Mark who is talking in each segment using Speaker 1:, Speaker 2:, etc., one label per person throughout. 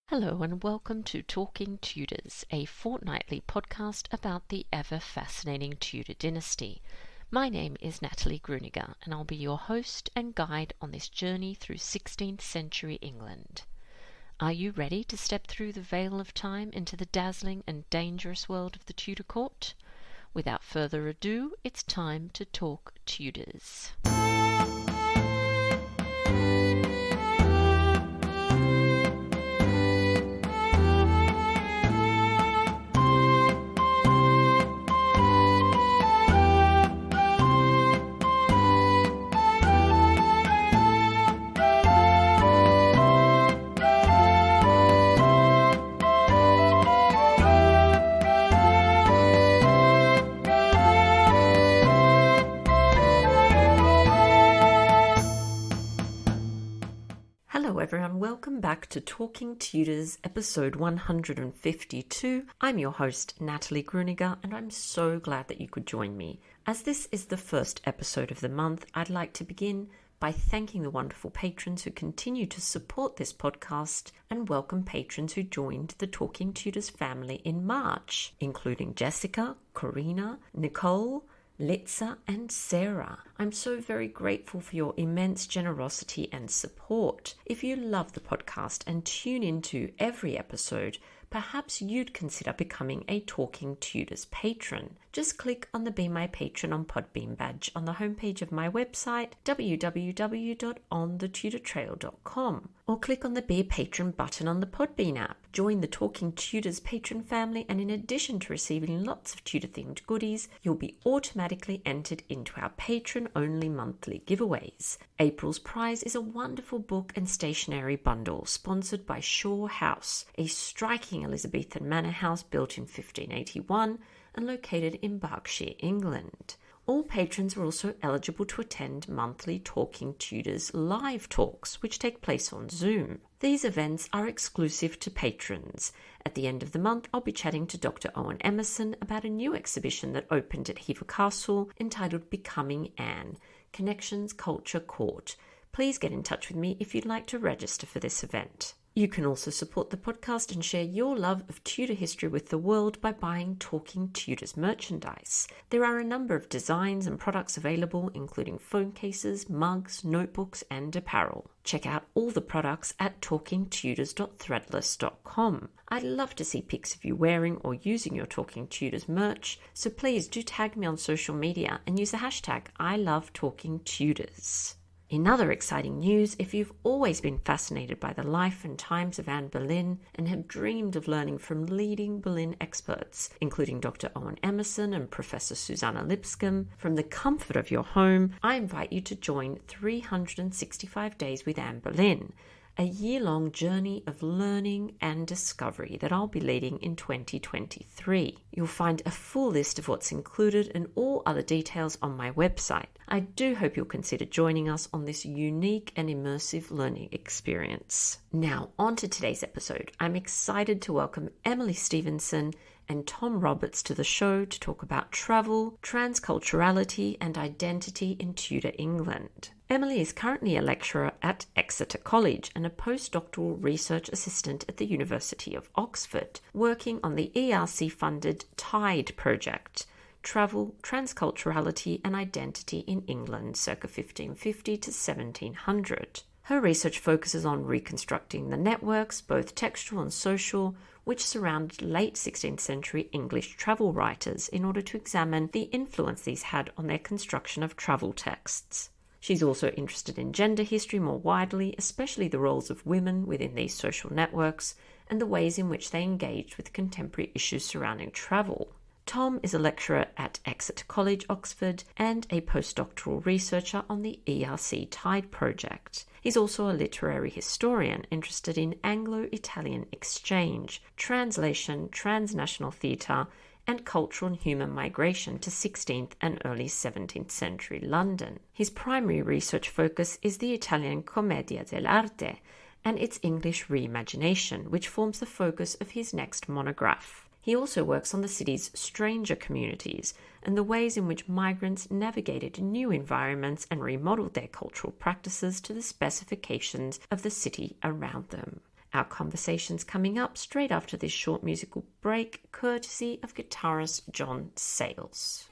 Speaker 1: Hello and welcome to Talking Tudors, a fortnightly podcast about the ever-fascinating Tudor dynasty. My name is Natalie Grueninger and I'll be your host and guide on this journey through 16th century England. Are you ready to step through the veil of time into the dazzling and dangerous world of the Tudor court? Without further ado, it's time to talk Tudors. Hello everyone, welcome back to Talking Tudors, episode 152. I'm your host, Natalie Grueninger, and I'm so glad that you could join me. As this is the first episode of the month, I'd like to begin by thanking the wonderful patrons who continue to support this podcast and welcome patrons who joined the Talking Tudors family in March, including Jessica, Corina, Nicole, Litza and Sarah. I'm so very grateful for your immense generosity and support. If you love the podcast and tune into every episode, perhaps you'd consider becoming a Talking Tudors patron. Just click on the Be My Patron on Podbean badge on the homepage of my website, www.onthetudortrail.com, or click on the Be a Patron button on the Podbean app. Join the Talking Tudors patron family, and in addition to receiving lots of Tudor-themed goodies, you'll be automatically entered into our patron-only monthly giveaways. April's prize is a wonderful book and stationery bundle sponsored by Shaw House, a striking Elizabethan manor house built in 1581 and located in Berkshire, England. All patrons are also eligible to attend monthly Talking Tudors live talks, which take place on Zoom. These events are exclusive to patrons. At the end of the month, I'll be chatting to Dr. Owen Emerson about a new exhibition that opened at Hever Castle entitled Becoming Anne, Connections, Culture, Court. Please get in touch with me if you'd like to register for this event. You can also support the podcast and share your love of Tudor history with the world by buying Talking Tudors merchandise. There are a number of designs and products available, including phone cases, mugs, notebooks, and apparel. Check out all the products at talkingtudors.threadless.com. I'd love to see pics of you wearing or using your Talking Tudors merch, so please do tag me on social media and use the hashtag #ILoveTalkingTudors. In other exciting news, if you've always been fascinated by the life and times of Anne Boleyn and have dreamed of learning from leading Boleyn experts, including Dr. Owen Emerson and Professor Susanna Lipscomb, from the comfort of your home, I invite you to join 365 Days with Anne Boleyn, a year-long journey of learning and discovery that I'll be leading in 2023. You'll find a full list of what's included and all other details on my website. I do hope you'll consider joining us on this unique and immersive learning experience. Now, on to today's episode. I'm excited to welcome Emily Stevenson and Tom Roberts to the show to talk about travel, transculturality, and identity in Tudor England. Emily is currently a lecturer at Exeter College and a postdoctoral research assistant at the University of Oxford, working on the ERC-funded TIDE project, Travel, Transculturality and Identity in England, circa 1550 to 1700. Her research focuses on reconstructing the networks, both textual and social, which surrounded late 16th century English travel writers in order to examine the influence these had on their construction of travel texts. She's also interested in gender history more widely, especially the roles of women within these social networks and the ways in which they engaged with contemporary issues surrounding travel. Tom is a lecturer at Exeter College, Oxford, and a postdoctoral researcher on the ERC TIDE project. He's also a literary historian interested in Anglo-Italian exchange, translation, transnational theatre, and cultural and human migration to 16th and early 17th century London. His primary research focus is the Italian Commedia dell'arte and its English reimagination, which forms the focus of his next monograph. He also works on the city's stranger communities and the ways in which migrants navigated new environments and remodeled their cultural practices to the specifications of the city around them. Our conversation's coming up straight after this short musical break, courtesy of guitarist Jon Sayles.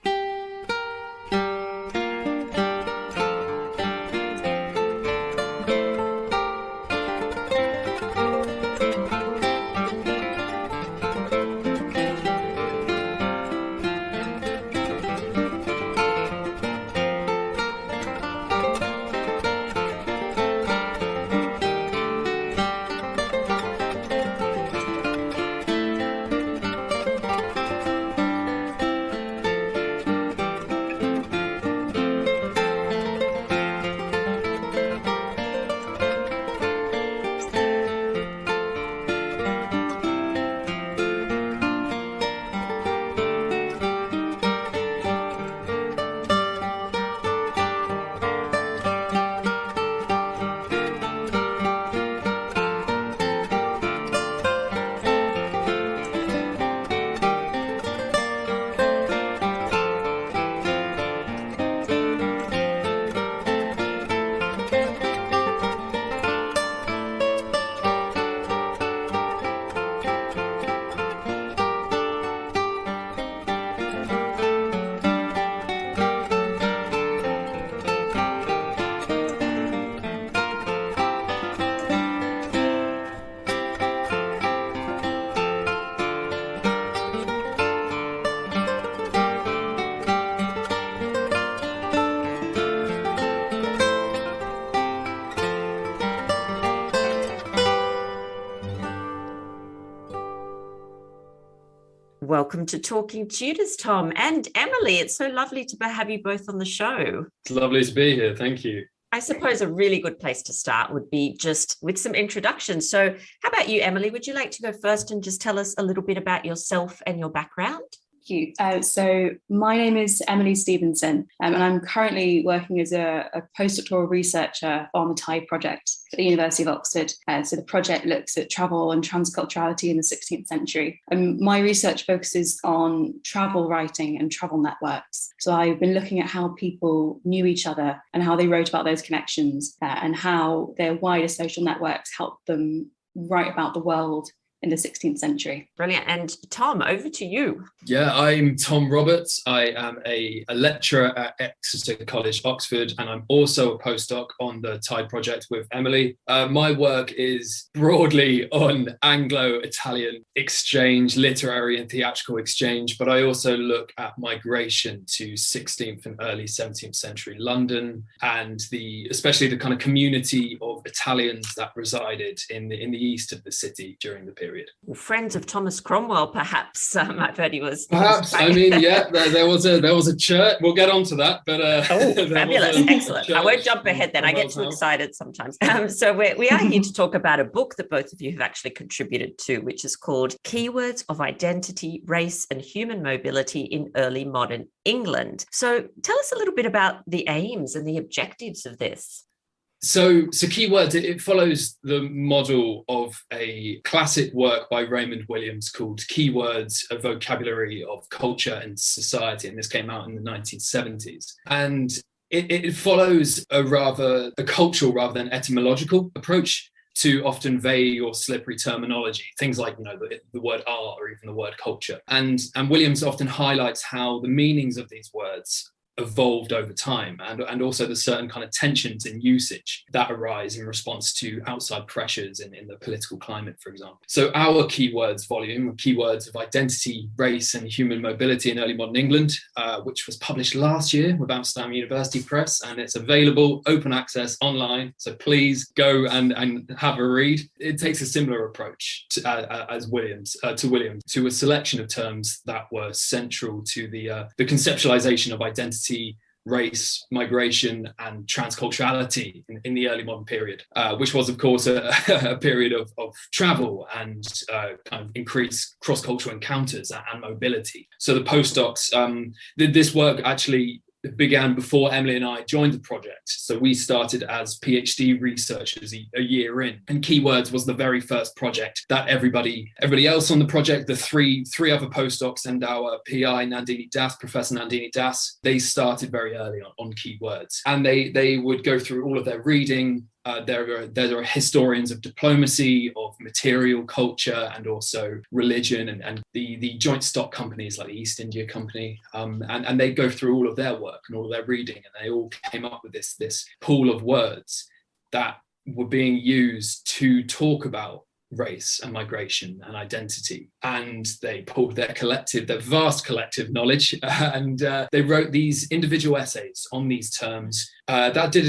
Speaker 1: Welcome to Talking Tudors, Tom and Emily. It's so lovely to have you both on the show.
Speaker 2: It's lovely to be here. Thank you.
Speaker 1: I suppose a really good place to start would be just with some introductions. So how about you, Emily? Would you like to go first and just tell us a little bit about yourself and your background?
Speaker 3: You. So my name is Emily Stevenson, and I'm currently working as a postdoctoral researcher on the TIDE project at the University of Oxford. So the project looks at travel and transculturality in the 16th century. And my research focuses on travel writing and travel networks. So I've been looking at how people knew each other and how they wrote about those connections and how their wider social networks helped them write about the world in the 16th century.
Speaker 1: Brilliant. And Tom, over to you.
Speaker 2: Yeah, I'm Tom Roberts. I am a lecturer at Exeter College, Oxford, and I'm also a postdoc on the TIDE project with Emily. My work is broadly on Anglo-Italian exchange, literary and theatrical exchange, but I also look at migration to 16th and early 17th century London, and especially the kind of community of Italians that resided in the east of the city during the period.
Speaker 1: Well, friends of Thomas Cromwell, perhaps. I've heard he was.
Speaker 2: Perhaps. I mean, yeah, there was a church. We'll get on to that, but
Speaker 1: fabulous, excellent. I won't jump ahead then. I get too excited sometimes. So we are here to talk about a book that both of you have actually contributed to, which is called Keywords of Identity, Race and Human Mobility in Early Modern England. So tell us a little bit about the aims and the objectives of this.
Speaker 2: So Keywords, it follows the model of a classic work by Raymond Williams called Keywords, A Vocabulary of Culture and Society, and this came out in the 1970s. And it follows a cultural rather than etymological approach to often vague or slippery terminology, things like the word art or even the word culture. And Williams often highlights how the meanings of these words evolved over time, and also the certain kind of tensions in usage that arise in response to outside pressures in the political climate, for example. So our Keywords volume, Keywords of Identity, Race and Human Mobility in Early Modern England, which was published last year with Amsterdam University Press, and it's available open access online, so please go and have a read. It takes a similar approach to Williams, to a selection of terms that were central to the conceptualization of identity, race, migration, and transculturality in the early modern period, which was, of course, a period of travel and kind of increased cross-cultural encounters and mobility. So the postdocs, this work actually began before Emily and I joined the project. So we started as PhD researchers a year in, and Keywords was the very first project that everybody else on the project, the three other postdocs and our PI, Professor Nandini Das, they started very early on Keywords, and they would go through all of their reading, There are historians of diplomacy, of material culture, and also religion, and the joint stock companies like the East India Company, and they go through all of their work and all of their reading, and they all came up with this pool of words that were being used to talk about race and migration and identity, and they pulled their vast collective knowledge, and they wrote these individual essays on these terms that did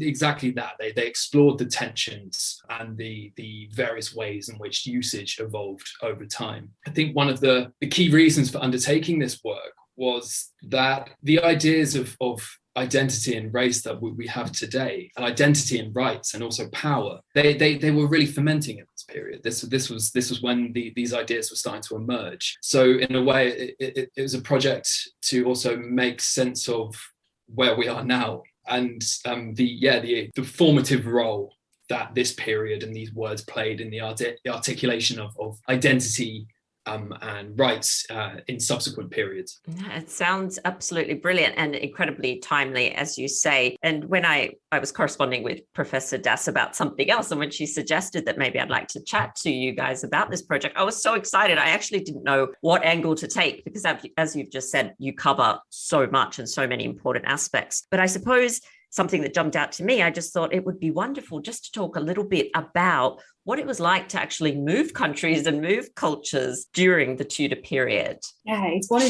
Speaker 2: exactly that. They explored the tensions and the various ways in which usage evolved over time. I think one of the key reasons for undertaking this work was that the ideas of identity and race that we have today, and identity and rights, and also power, they were really fermenting in this period. This was when these ideas were starting to emerge. So in a way, it was a project to also make sense of where we are now, and the formative role that this period and these words played in the articulation of identity and rights in subsequent periods.
Speaker 1: It sounds absolutely brilliant and incredibly timely, as you say. And when I was corresponding with Professor Das about something else, and when she suggested that maybe I'd like to chat to you guys about this project, I was so excited. I actually didn't know what angle to take, because as you've just said, you cover so much and so many important aspects. But I suppose something that jumped out to me, I just thought it would be wonderful just to talk a little bit about what it was like to actually move countries and move cultures during the Tudor period.
Speaker 3: Yeah, it's one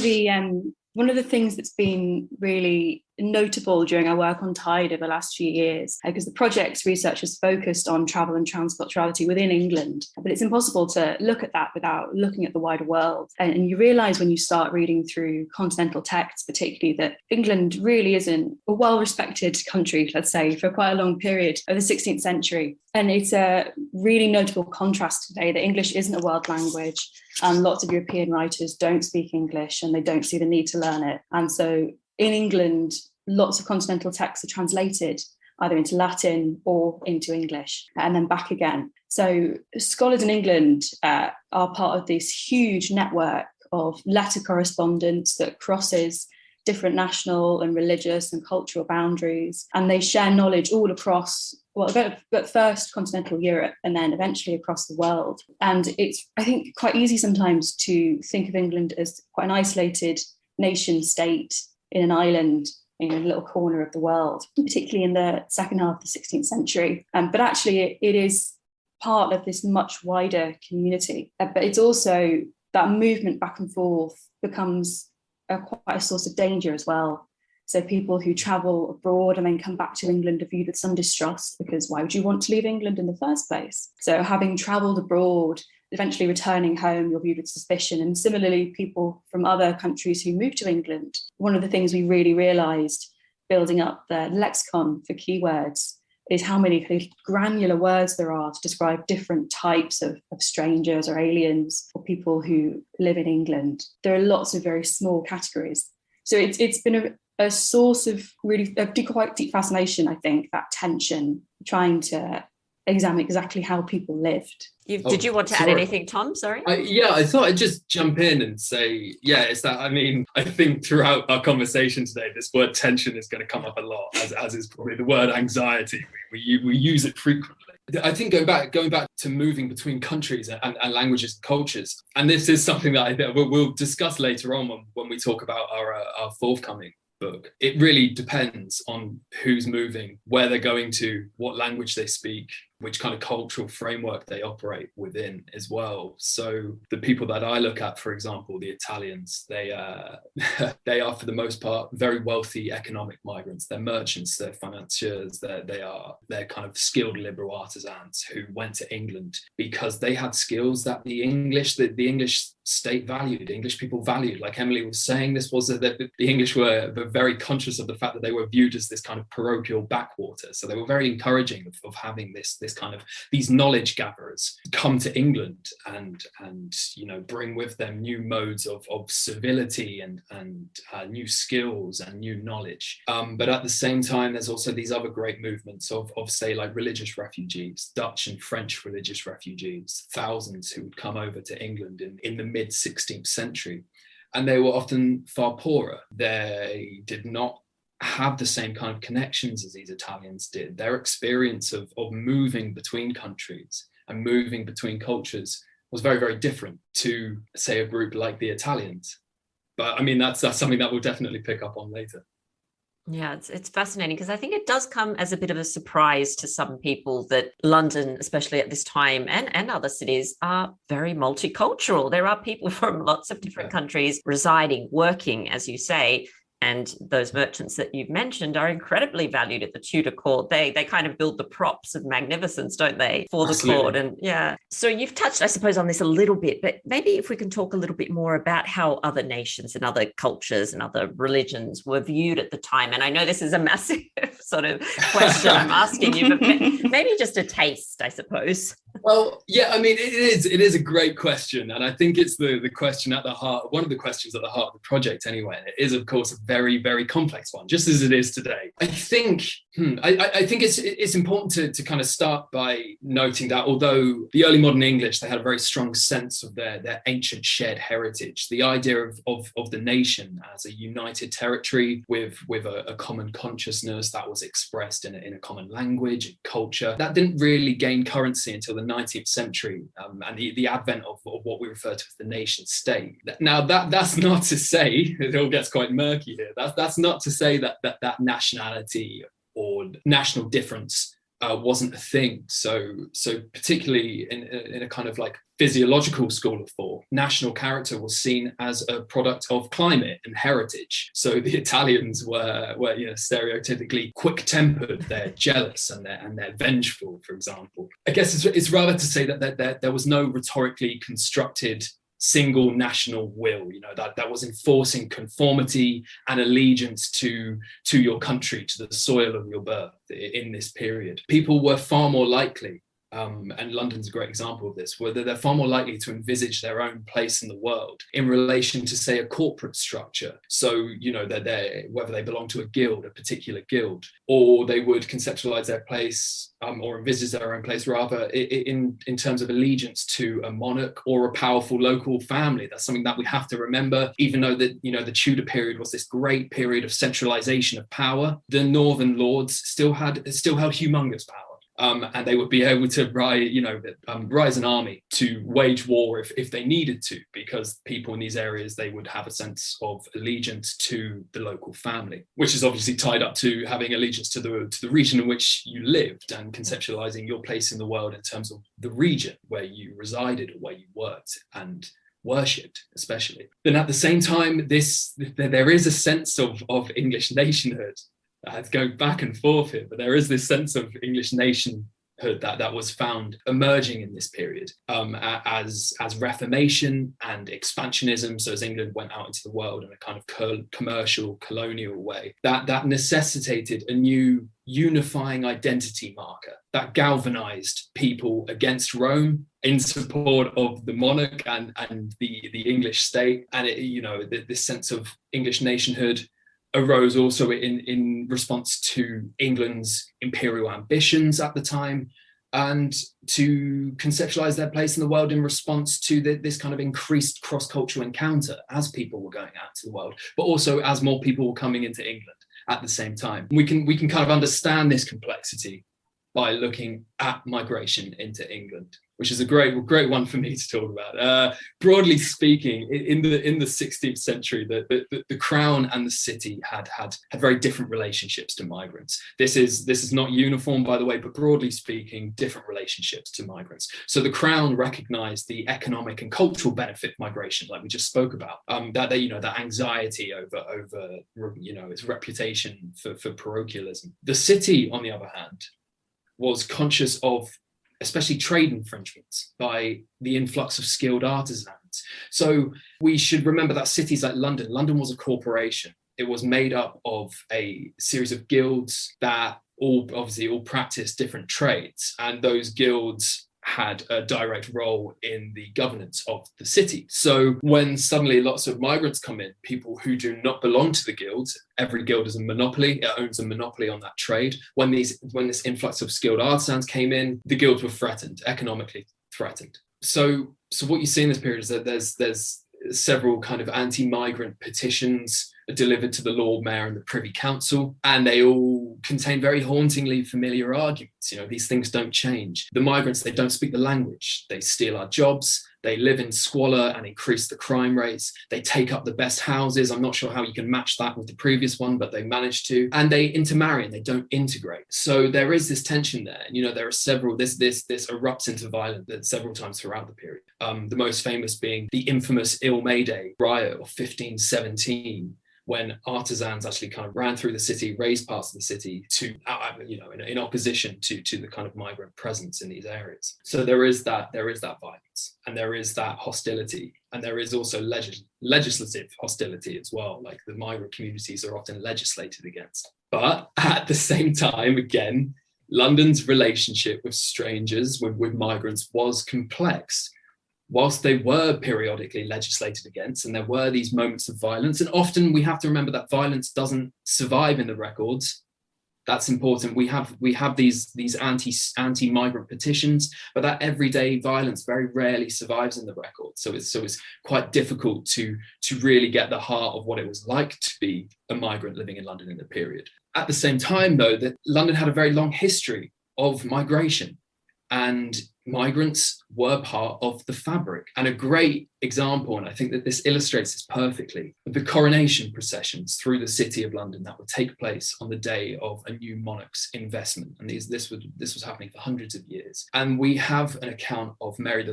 Speaker 3: of the things that's been really notable during our work on Tide over the last few years, because the project's research has focused on travel and transculturality within England, but it's impossible to look at that without looking at the wider world. And you realise when you start reading through continental texts, particularly, that England really isn't a well-respected country, let's say, for quite a long period of the 16th century. And it's a really notable contrast today that English isn't a world language, and lots of European writers don't speak English and they don't see the need to learn it. And so in England, lots of continental texts are translated either into Latin or into English and then back again. So scholars in England are part of this huge network of letter correspondence that crosses different national and religious and cultural boundaries. And they share knowledge all across, but first continental Europe and then eventually across the world. And it's, I think, quite easy sometimes to think of England as quite an isolated nation state in an island in a little corner of the world, particularly in the second half of the 16th century. But actually it is part of this much wider community. But it's also that movement back and forth becomes quite a source of danger as well. So people who travel abroad and then come back to England are viewed with some distrust, because why would you want to leave England in the first place? So having travelled abroad, eventually returning home, you're viewed with suspicion. And similarly, people from other countries who moved to England, one of the things we really realised building up the lexicon for keywords is how many kind of granular words there are to describe different types of strangers or aliens or people who live in England. There are lots of very small categories. So it's been a source of really quite deep fascination, I think, that tension, trying to examine exactly how people lived.
Speaker 1: Did you want to add anything, Tom? Sorry.
Speaker 2: I thought I'd just jump in and say, it's that. I mean, I think throughout our conversation today, this word tension is going to come up a lot, as is probably the word anxiety. We use it frequently. I think going back to moving between countries and languages and cultures, and this is something that we'll discuss later on when we talk about our forthcoming book. It really depends on who's moving, where they're going to, what language they speak, which kind of cultural framework they operate within as well. So the people that I look at, for example, the Italians, they are for the most part very wealthy economic migrants. They're merchants, they're financiers, they're kind of skilled liberal artisans who went to England because they had skills that the English state valued, English people valued. Like Emily was saying, this was that the English were very conscious of the fact that they were viewed as this kind of parochial backwater. So they were very encouraging of having this kind of these knowledge gatherers come to England and bring with them new modes of civility and new skills and new knowledge. But at the same time, there's also these other great movements of say like religious refugees, Dutch and French religious refugees, thousands who would come over to England in the mid 16th century. And they were often far poorer. They did not have the same kind of connections as these Italians did. Their experience of moving between countries and moving between cultures was very, very different to, say, a group like the Italians. But I mean, that's something that we'll definitely pick up on later.
Speaker 1: Yeah, it's fascinating because I think it does come as a bit of a surprise to some people that London, especially at this time, and other cities, are very multicultural. There are people from lots of different countries residing, working, as you say. And those merchants that you've mentioned are incredibly valued at the Tudor court. They kind of build the props of magnificence, don't they, for the court? And yeah. So you've touched, I suppose, on this a little bit, but maybe if we can talk a little bit more about how other nations and other cultures and other religions were viewed at the time. And I know this is a massive sort of question I'm asking you, but maybe just a taste, I suppose.
Speaker 2: Well, yeah, I mean, it is a great question. And I think it's the question at the heart, one of the questions at the heart of the project anyway. And it is, of course, a very, very complex one, just as it is today. I think it's important to kind of start by noting that although the early modern English, they had a very strong sense of their ancient shared heritage, the idea of the nation as a united territory with a common consciousness that was expressed in a common language and culture, that didn't really gain currency until the 19th century and the advent of what we refer to as the nation state. Now, that's not to say, it all gets quite murky here, that's not to say that nationality or national difference wasn't a thing. So particularly in a kind of like physiological school of thought, national character was seen as a product of climate and heritage. So the Italians were stereotypically quick-tempered, they're jealous and they're vengeful, for example. I guess it's rather to say that there was no rhetorically constructed single national will, that was enforcing conformity and allegiance to your country, to the soil of your birth in this period. People were far more likely, and London's a great example of this, where they're far more likely to envisage their own place in the world in relation to, say, a corporate structure. So, whether they belong to a guild, a particular guild, or they would conceptualize their place or envisage their own place rather in terms of allegiance to a monarch or a powerful local family. That's something that we have to remember. Even though the Tudor period was this great period of centralization of power, the northern lords still held humongous power. And they would be able to rise an army to wage war if they needed to, because people in these areas, they would have a sense of allegiance to the local family, which is obviously tied up to having allegiance to the region in which you lived and conceptualizing your place in the world in terms of the region where you resided or where you worked and worshipped, especially. Then at the same time, there is a sense of English nationhood. It's going back and forth here, but there is this sense of English nationhood that was found emerging in this period as Reformation and expansionism. So as England went out into the world in a kind of commercial, colonial way, that necessitated a new unifying identity marker that galvanized people against Rome in support of the monarch and the English state. And this sense of English nationhood arose also in response to England's imperial ambitions at the time, and to conceptualize their place in the world in response to this kind of increased cross-cultural encounter as people were going out to the world, but also as more people were coming into England at the same time. We can kind of understand this complexity by looking at migration into England, which is a great one for me to talk about. Broadly speaking, in the 16th century, the crown and the city had very different relationships to migrants. This is not uniform, by the way, but broadly speaking, different relationships to migrants. So the crown recognized the economic and cultural benefit of migration, like we just spoke about, that anxiety over its reputation for parochialism. The city, on the other hand, was conscious of especially trade infringements by the influx of skilled artisans. So we should remember that cities like London was a corporation. It was made up of a series of guilds that all practiced different trades, and those guilds had a direct role in the governance of the city. So when suddenly lots of migrants come in, people who do not belong to the guilds, every guild is a monopoly, it owns a monopoly on that trade. When this influx of skilled artisans came in, the guilds were threatened, economically threatened. So what you see in this period is that there's several kind of anti-migrant petitions are delivered to the Lord Mayor and the Privy Council, and they all contain very hauntingly familiar arguments. These things don't change. The migrants, they don't speak the language. They steal our jobs. They live in squalor and increase the crime rates. They take up the best houses. I'm not sure how you can match that with the previous one, but they manage to. And they intermarry and they don't integrate. So there is this tension there. And, there are several, this erupts into violence several times throughout the period. The most famous being the infamous Il May Day riot of 1517, when artisans actually kind of ran through the city, razed parts of the city to, in opposition to the kind of migrant presence in these areas. So there is that violence, and there is that hostility, and there is also legislative hostility as well. Like, the migrant communities are often legislated against. But at the same time, again, London's relationship with strangers, with migrants, was complex. Whilst they were periodically legislated against, and there were these moments of violence, and often we have to remember that violence doesn't survive in the records. That's important. We have these anti-migrant petitions, but that everyday violence very rarely survives in the records. So it's quite difficult to really get the heart of what it was like to be a migrant living in London in the period. At the same time, though, that London had a very long history of migration, and migrants were part of the fabric. And a great example, and I think that this illustrates this perfectly, the coronation processions through the city of London that would take place on the day of a new monarch's investment. And this was happening for hundreds of years. And we have an account of Mary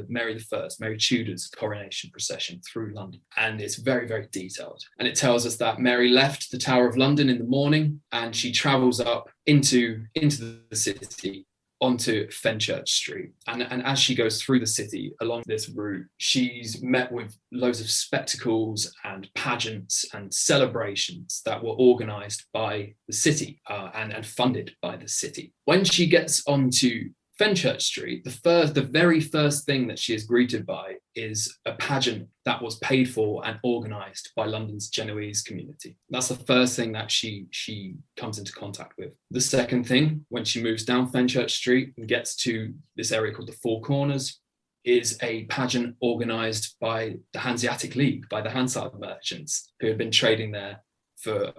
Speaker 2: Tudor's coronation procession through London. And it's very, very detailed. And it tells us that Mary left the Tower of London in the morning, and she travels up into the city, onto Fenchurch Street. And as she goes through the city along this route, she's met with loads of spectacles and pageants and celebrations that were organised by the city and funded by the city. When she gets onto Fenchurch Street, the very first thing that she is greeted by is a pageant that was paid for and organised by London's Genoese community. That's the first thing that she comes into contact with. The second thing, when she moves down Fenchurch Street and gets to this area called the Four Corners, is a pageant organised by the Hanseatic League, by the Hansard merchants who had been trading there for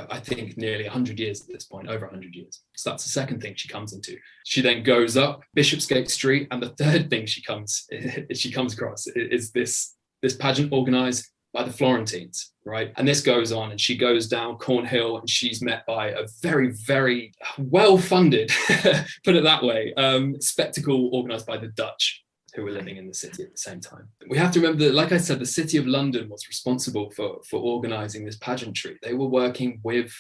Speaker 2: I think nearly 100 years at this point, over 100 years. So that's the second thing she comes into. She then goes up Bishopsgate Street, and the third thing she comes across is this pageant organised by the Florentines, right? And this goes on, and she goes down Cornhill, and she's met by a very, very well-funded, put it that way, spectacle organised by the Dutch, who were living in the city at the same time. We have to remember that, like I said, the City of London was responsible for organising this pageantry. They were working with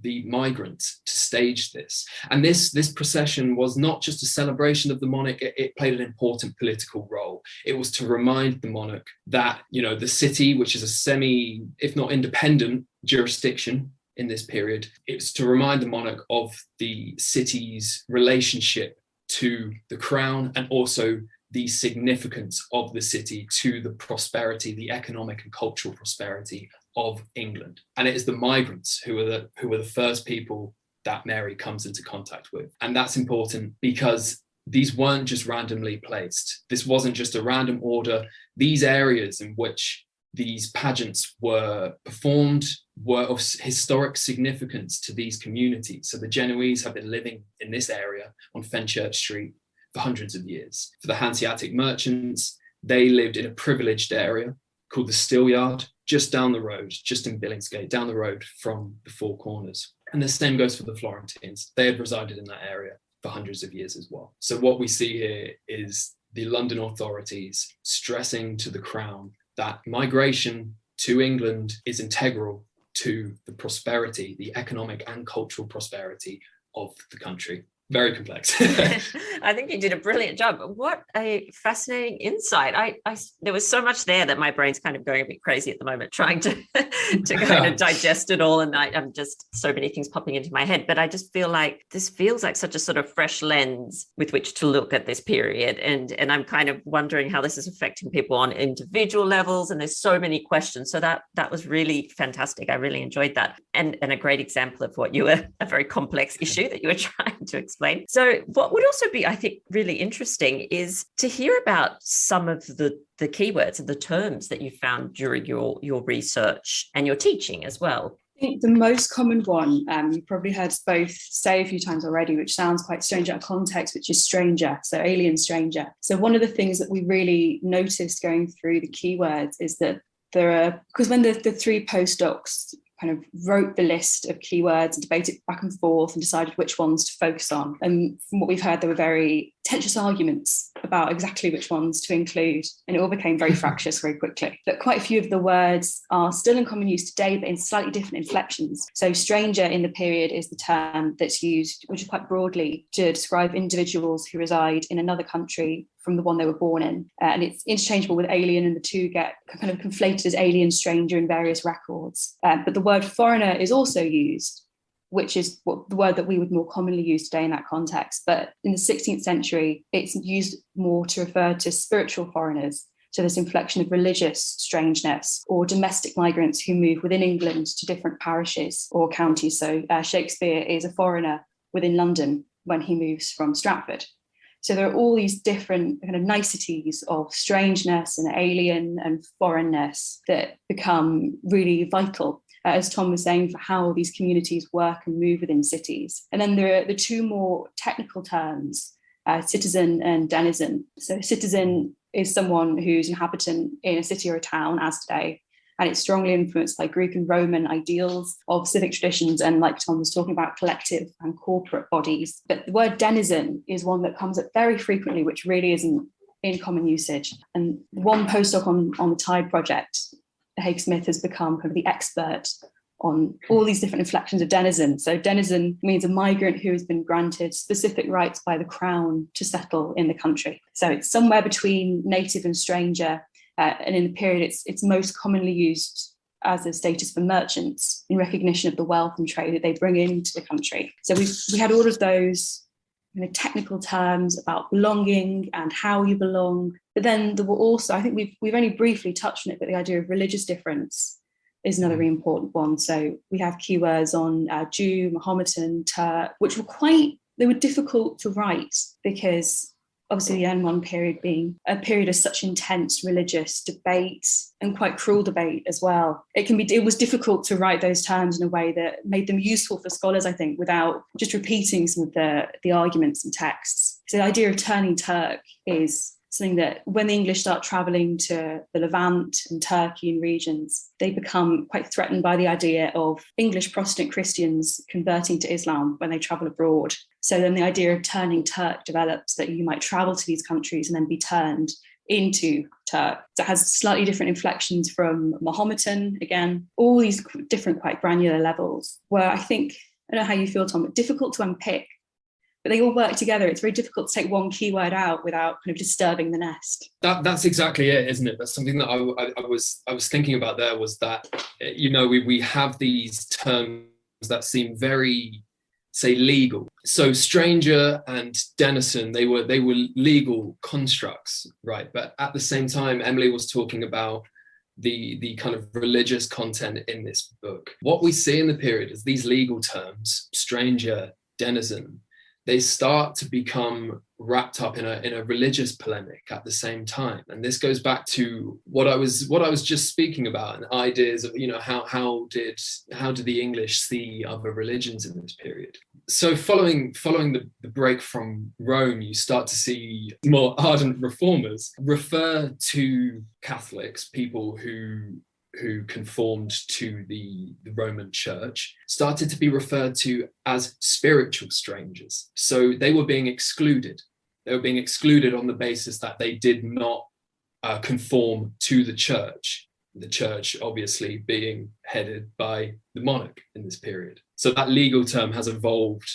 Speaker 2: the migrants to stage this. And this procession was not just a celebration of the monarch, it played an important political role. It was to remind the monarch that, the city, which is a semi, if not independent jurisdiction in this period, it's to remind the monarch of the city's relationship to the crown, and also the significance of the city to the prosperity, the economic and cultural prosperity of England. And it is the migrants who are the first people that Mary comes into contact with. And that's important because these weren't just randomly placed. This wasn't just a random order. These areas in which these pageants were performed were of historic significance to these communities. So the Genoese have been living in this area on Fenchurch Street for hundreds of years. For the Hanseatic merchants, they lived in a privileged area called the Steelyard, just down the road, just in Billingsgate, down the road from the Four Corners. And the same goes for the Florentines. They had resided in that area for hundreds of years as well. So what we see here is the London authorities stressing to the Crown that migration to England is integral to the prosperity, the economic and cultural prosperity of the country. Very complex.
Speaker 1: I think you did a brilliant job. What a fascinating insight. There was so much there that my brain's kind of going a bit crazy at the moment, trying to kind of digest it all. And I'm just so many things popping into my head. But I just feel like this feels like such a sort of fresh lens with which to look at this period. And I'm kind of wondering how this is affecting people on individual levels. And there's so many questions. So that was really fantastic. I really enjoyed that. And a great example of what a very complex issue that you were trying to explain. explain. So what would also be, I think, really interesting is to hear about some of the keywords and the terms that you found during your research and your teaching as well.
Speaker 3: I think the most common one, you probably heard us both say a few times already, which sounds quite strange out of context, which is stranger, so alien stranger. So one of the things that we really noticed going through the keywords is that there are, because when the three postdocs kind of wrote the list of keywords and debated back and forth and decided which ones to focus on. And from what we've heard, there were very contentious arguments about exactly which ones to include. And it all became very fractious very quickly. But quite a few of the words are still in common use today, but in slightly different inflections. So stranger in the period is the term that's used, which is quite broadly to describe individuals who reside in another country from the one they were born in. And it's interchangeable with alien, and the two get kind of conflated as alien stranger in various records. But the word foreigner is also used, which is the word that we would more commonly use today in that context. But in the 16th century, it's used more to refer to spiritual foreigners. So this inflection of religious strangeness, or domestic migrants who move within England to different parishes or counties. So Shakespeare is a foreigner within London when he moves from Stratford. So there are all these different kind of niceties of strangeness and alien and foreignness that become really vital, as Tom was saying, for how these communities work and move within cities. And then there are the two more technical terms, citizen and denizen. So citizen is someone who's an inhabitant in a city or a town, as today, and it's strongly influenced by Greek and Roman ideals of civic traditions, and like Tom was talking about, collective and corporate bodies. But the word denizen is one that comes up very frequently, which really isn't in common usage. And one postdoc on the Tide project, Haig Smith, has become kind of the expert on all these different inflections of denizen. So denizen means a migrant who has been granted specific rights by the Crown to settle in the country. So it's somewhere between native and stranger. And in the period, it's most commonly used as a status for merchants in recognition of the wealth and trade that they bring into the country. So we had all of those technical terms about belonging and how you belong. But then there were also, I think we've only briefly touched on it, but the idea of religious difference is another really important one. So we have keywords on Jew, Mahometan, Turk, which they were difficult to write because obviously the N1 period being a period of such intense religious debate and quite cruel debate as well. It was difficult to write those terms in a way that made them useful for scholars, I think, without just repeating some of the arguments and texts. So the idea of turning Turk is something that when the English start travelling to the Levant and Turkey and regions, they become quite threatened by the idea of English Protestant Christians converting to Islam when they travel abroad. So then the idea of turning Turk develops, that you might travel to these countries and then be turned into Turk. So it has slightly different inflections from Mahometan, again, all these different quite granular levels where I think, I don't know how you feel, Tom, but difficult to unpick. But they all work together. It's very difficult to take one keyword out without kind of disturbing the nest.
Speaker 2: That's exactly it, isn't it? That's something that I was thinking about there, was that, we have these terms that seem very, say, legal. So stranger and denizen, they were legal constructs, right? But at the same time, Emily was talking about the kind of religious content in this book. What we see in the period is these legal terms, stranger, denizen, they start to become wrapped up in a religious polemic at the same time. And this goes back to what I was just speaking about, and ideas of, how did the English see other religions in this period? So following the break from Rome, you start to see more ardent reformers refer to Catholics, people who conformed to the Roman Church, started to be referred to as spiritual strangers. So they were being excluded. They were being excluded on the basis that they did not conform to the church obviously being headed by the monarch in this period. So that legal term has evolved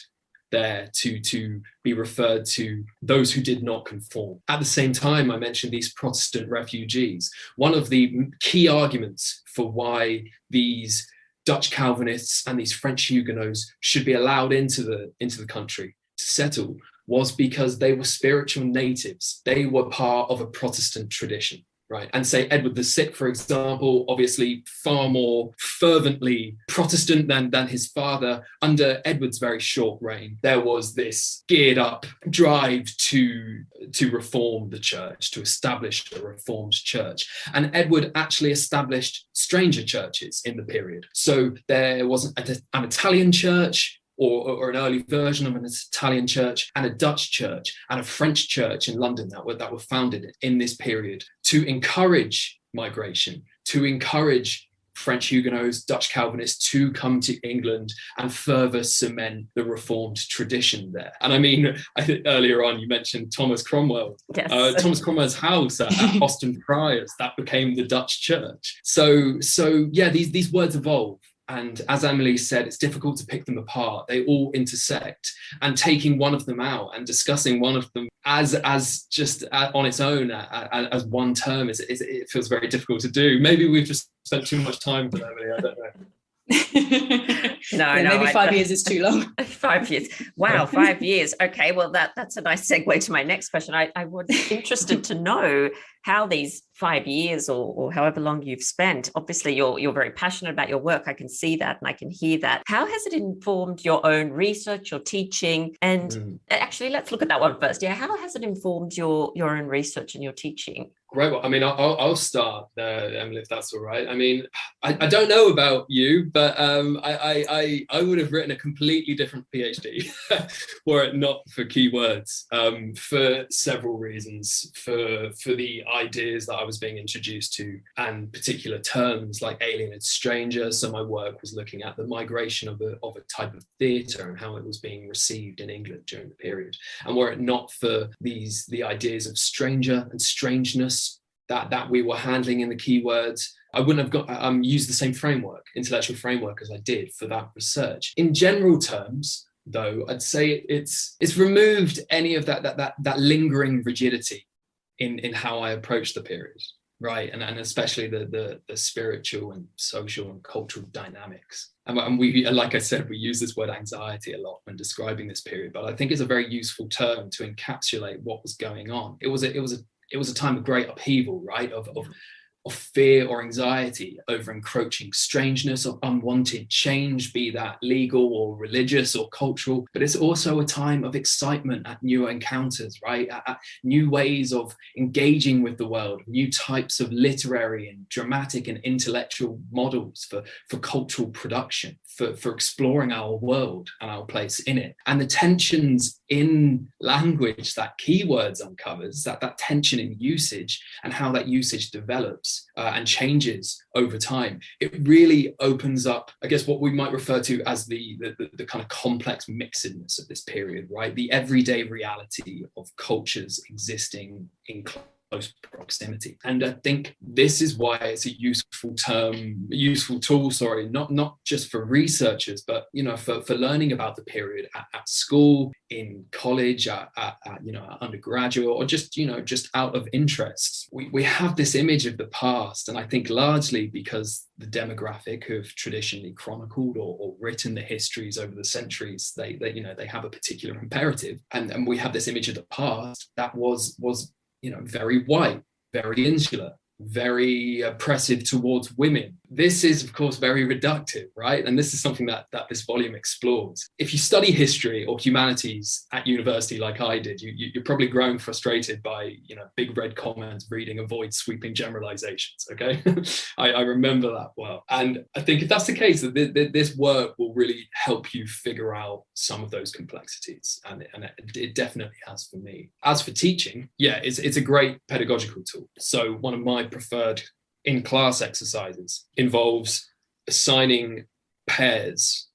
Speaker 2: there to be referred to those who did not conform. At the same time, I mentioned these Protestant refugees. One of the key arguments for why these Dutch Calvinists and these French Huguenots should be allowed into the country to settle was because they were spiritual natives. They were part of a Protestant tradition. right? And say Edward VI, for example, obviously far more fervently Protestant than his father. Under Edward's very short reign, there was this geared up drive to reform the church, to establish a reformed church. And Edward actually established stranger churches in the period. So there was an Italian church, or an early version of an Italian church, and a Dutch church and a French church in London that were founded in this period to encourage migration, to encourage French Huguenots, Dutch Calvinists to come to England and further cement the Reformed tradition there. And I mean, I think earlier on you mentioned Thomas Cromwell.
Speaker 1: Yes.
Speaker 2: Thomas Cromwell's house at Austin Friars, that became the Dutch church. So yeah, these words evolve. And as Emily said, it's difficult to pick them apart. They all intersect, and taking one of them out and discussing one of them as just on its own as one term it feels very difficult to do. Maybe we've just spent too much time with Emily. I don't know.
Speaker 3: Maybe 5 years is too long.
Speaker 1: 5 years. Wow, 5 years. Okay, well that's a nice segue to my next question. I was interested to know how these 5 years or however long you've spent, obviously you're very passionate about your work. I can see that and I can hear that. How has it informed your own research, your teaching? And actually, let's look at that one first. Yeah, how has it informed your own research and your teaching?
Speaker 2: Great. Well, I mean, I'll start, Emily, if that's all right. I mean, I don't know about you, but I would have written a completely different PhD were it not for keywords, for several reasons, for the ideas that I was being introduced to, and particular terms like alien and stranger. So my work was looking at the migration of a type of theatre and how it was being received in England during the period. And were it not for the ideas of stranger and strangeness that we were handling in the keywords, I wouldn't have used the same intellectual framework as I did for that research. In general terms, though, I'd say it's removed any of that lingering rigidity in how I approach the period, right? And especially the spiritual and social and cultural dynamics. And we, like I said, we use this word anxiety a lot when describing this period, but I think it's a very useful term to encapsulate what was going on. It was a time of great upheaval, right? Of fear or anxiety over encroaching strangeness or unwanted change, be that legal or religious or cultural. But it's also a time of excitement at new encounters, right? At new ways of engaging with the world, new types of literary and dramatic and intellectual models for cultural production, for exploring our world and our place in it. And the tensions in language that keywords uncovers, that tension in usage and how that usage develops and changes over time, it really opens up, I guess, what we might refer to as the kind of complex mixedness of this period, right? The everyday reality of cultures existing in close proximity. And I think this is why it's a useful tool, not just for researchers, but for learning about the period at school, in college, at undergraduate, or just out of interest. We have this image of the past, and I think largely because the demographic who have traditionally chronicled or written the histories over the centuries, they have a particular imperative, and we have this image of the past that was very white, very insular, very oppressive towards women. This is, of course, very reductive, right? And this is something that this volume explores. If you study history or humanities at university like I did, you're probably growing frustrated by, big red comments, reading avoid sweeping generalizations, okay? I remember that well. And I think if that's the case, this work will really help you figure out some of those complexities. And it definitely has for me. As for teaching, yeah, it's a great pedagogical tool. So one of my preferred in-class exercises involves assigning pairs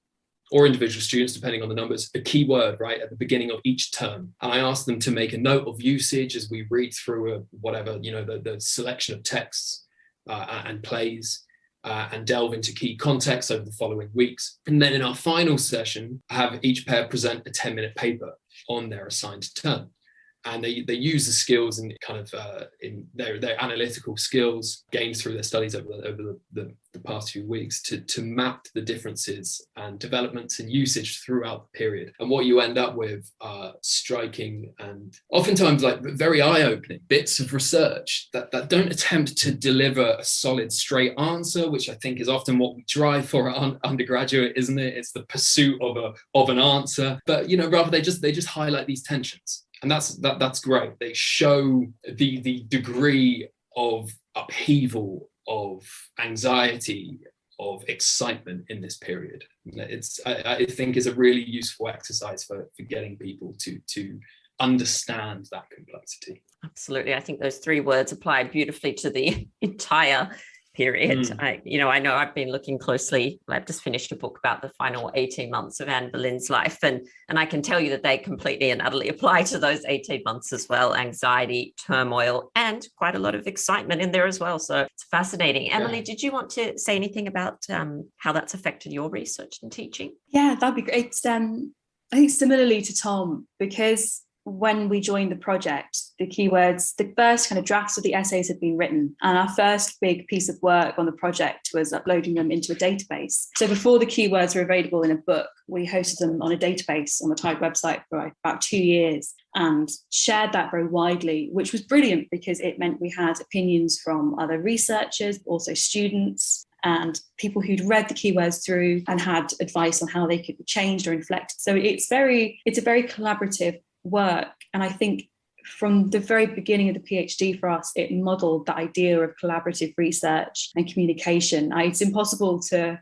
Speaker 2: or individual students, depending on the numbers, a keyword, right, at the beginning of each term. And I ask them to make a note of usage as we read through the selection of texts and plays and delve into key context over the following weeks. And then in our final session, have each pair present a 10-minute paper on their assigned term. and they use the skills and kind of in their analytical skills gained through their studies over the past few weeks to map the differences and developments and usage throughout the period. And what you end up with are striking and oftentimes like very eye-opening bits of research that don't attempt to deliver a solid straight answer, which I think is often what we drive for at undergraduate, isn't it? It's the pursuit of an answer, but rather they just highlight these tensions. And that's great. They show the degree of upheaval, of anxiety, of excitement in this period. I think is a really useful exercise for getting people to understand that complexity.
Speaker 1: Absolutely. I think those three words apply beautifully to the entire period. I know I've been looking closely. I've just finished a book about the final 18 months of Anne Boleyn's life, and I can tell you that they completely and utterly apply to those 18 months as well. Anxiety, turmoil, and quite a lot of excitement in there as well. So it's fascinating. Emily, did you want to say anything about how that's affected your research and teaching?
Speaker 3: Yeah, that'd be great. I think similarly to Tom, because when we joined the project, the first kind of drafts of the essays had been written, and our first big piece of work on the project was uploading them into a database. So before the keywords were available in a book, we hosted them on a database on the Type website for about 2 years and shared that very widely, which was brilliant because it meant we had opinions from other researchers, also students, and people who'd read the keywords through and had advice on how they could be changed or inflected. So it's a very collaborative work, and I think from the very beginning of the PhD for us, it modelled the idea of collaborative research and communication. It's impossible to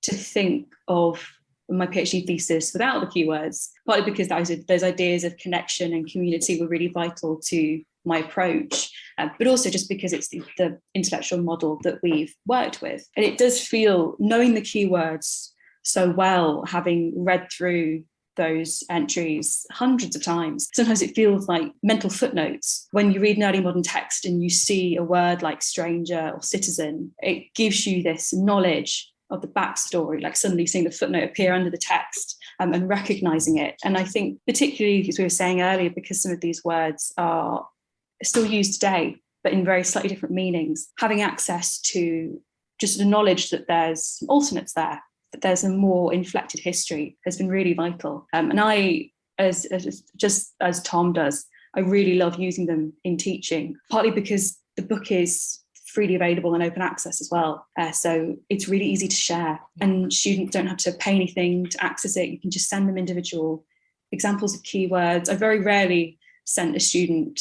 Speaker 3: think of my PhD thesis without the keywords, partly because those ideas of connection and community were really vital to my approach, but also just because it's the intellectual model that we've worked with. And it does feel, knowing the keywords so well, having read through those entries hundreds of times, sometimes it feels like mental footnotes. When you read an early modern text and you see a word like stranger or citizen, it gives you this knowledge of the backstory, like suddenly seeing the footnote appear under the text and recognizing it. And I think particularly, as we were saying earlier, because some of these words are still used today, but in very slightly different meanings, having access to just the knowledge that there's alternates there, that there's a more inflected history has been really vital. And I, just as Tom does, I really love using them in teaching, partly because the book is freely available and open access as well. So it's really easy to share, and students don't have to pay anything to access it. You can just send them individual examples of keywords. I very rarely sent a student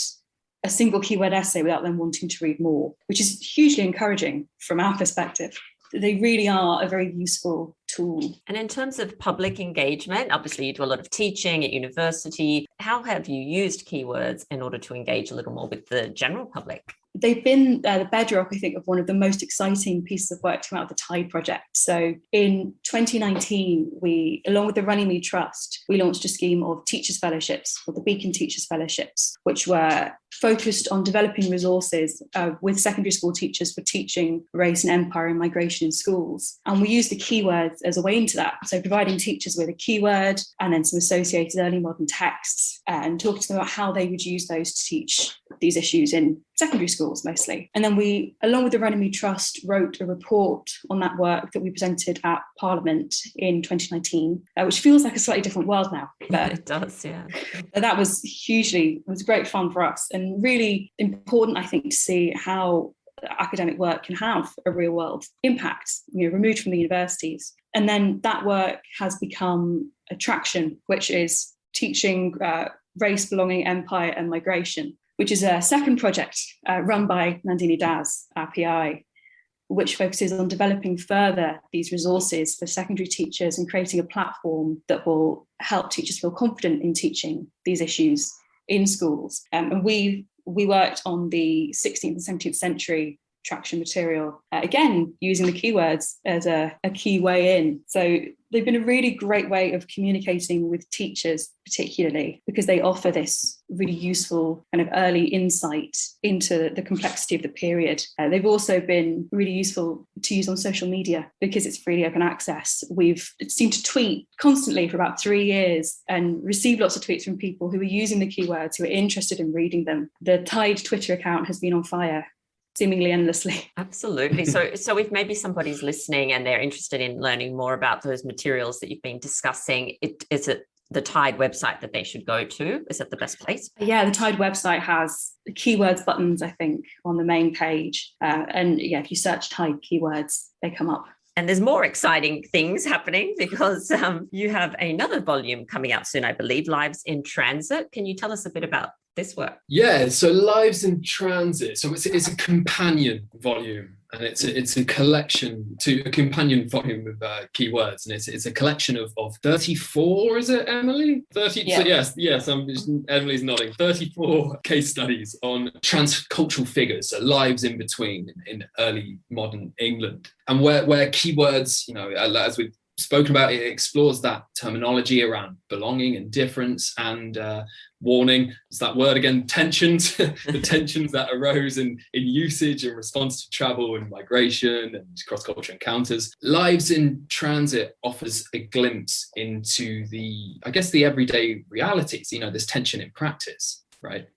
Speaker 3: a single keyword essay without them wanting to read more, which is hugely encouraging from our perspective. They really are a very useful tool.
Speaker 1: And in terms of public engagement, obviously you do a lot of teaching at university. How have you used keywords in order to engage a little more with the general public?
Speaker 3: They've been the bedrock, I think, of one of the most exciting pieces of work to come out of the TIE project. So in 2019, we, along with the Runnymede Trust, we launched a scheme of teachers' fellowships, or the Beacon Teachers' Fellowships, which were focused on developing resources with secondary school teachers for teaching race and empire and migration in schools. And we used the keywords as a way into that. So providing teachers with a keyword and then some associated early modern texts, and talking to them about how they would use those to teach these issues in secondary schools mostly. And then we, along with the Runnymede Trust, wrote a report on that work that we presented at Parliament in 2019, which feels like a slightly different world now. But
Speaker 1: it does, yeah.
Speaker 3: That was it was great fun for us, and really important, I think, to see how academic work can have a real world impact, removed from the universities. And then that work has become Attraction, which is teaching race, belonging, empire and migration, which is a second project run by Nandini Das, our PI, which focuses on developing further these resources for secondary teachers and creating a platform that will help teachers feel confident in teaching these issues in schools. And we worked on the 16th and 17th century traction material, again, using the keywords as a key way in. So they've been a really great way of communicating with teachers, particularly because they offer this really useful kind of early insight into the complexity of the period. They've also been really useful to use on social media because it's freely open access. We've seemed to tweet constantly for about 3 years and received lots of tweets from people who are using the keywords, who are interested in reading them. The Tide Twitter account has been on fire seemingly endlessly.
Speaker 1: Absolutely. So if maybe somebody's listening and they're interested in learning more about those materials that you've been discussing, is it the Tide website that they should go to? Is it the best place?
Speaker 3: Yeah, the Tide website has the keywords buttons, I think, on the main page. And yeah, if you search Tide keywords, they come up.
Speaker 1: And there's more exciting things happening because you have another volume coming out soon, I believe, Lives in Transit. Can you tell us a bit about this work?
Speaker 2: Yeah, so Lives in Transit. So it's a companion volume, and it's a collection to a companion volume of keywords, and it's a collection of 34. Is it, Emily? 30. Yeah. So yes. Emily's nodding. 34 case studies on transcultural figures, so lives in between in early modern England, and where keywords, as we've spoken about, it explores that terminology around belonging and difference and warning. It's that word again, tensions, the tensions that arose in usage in response to travel and migration and cross-cultural encounters. Lives in Transit offers a glimpse into the everyday realities, this tension in practice, right?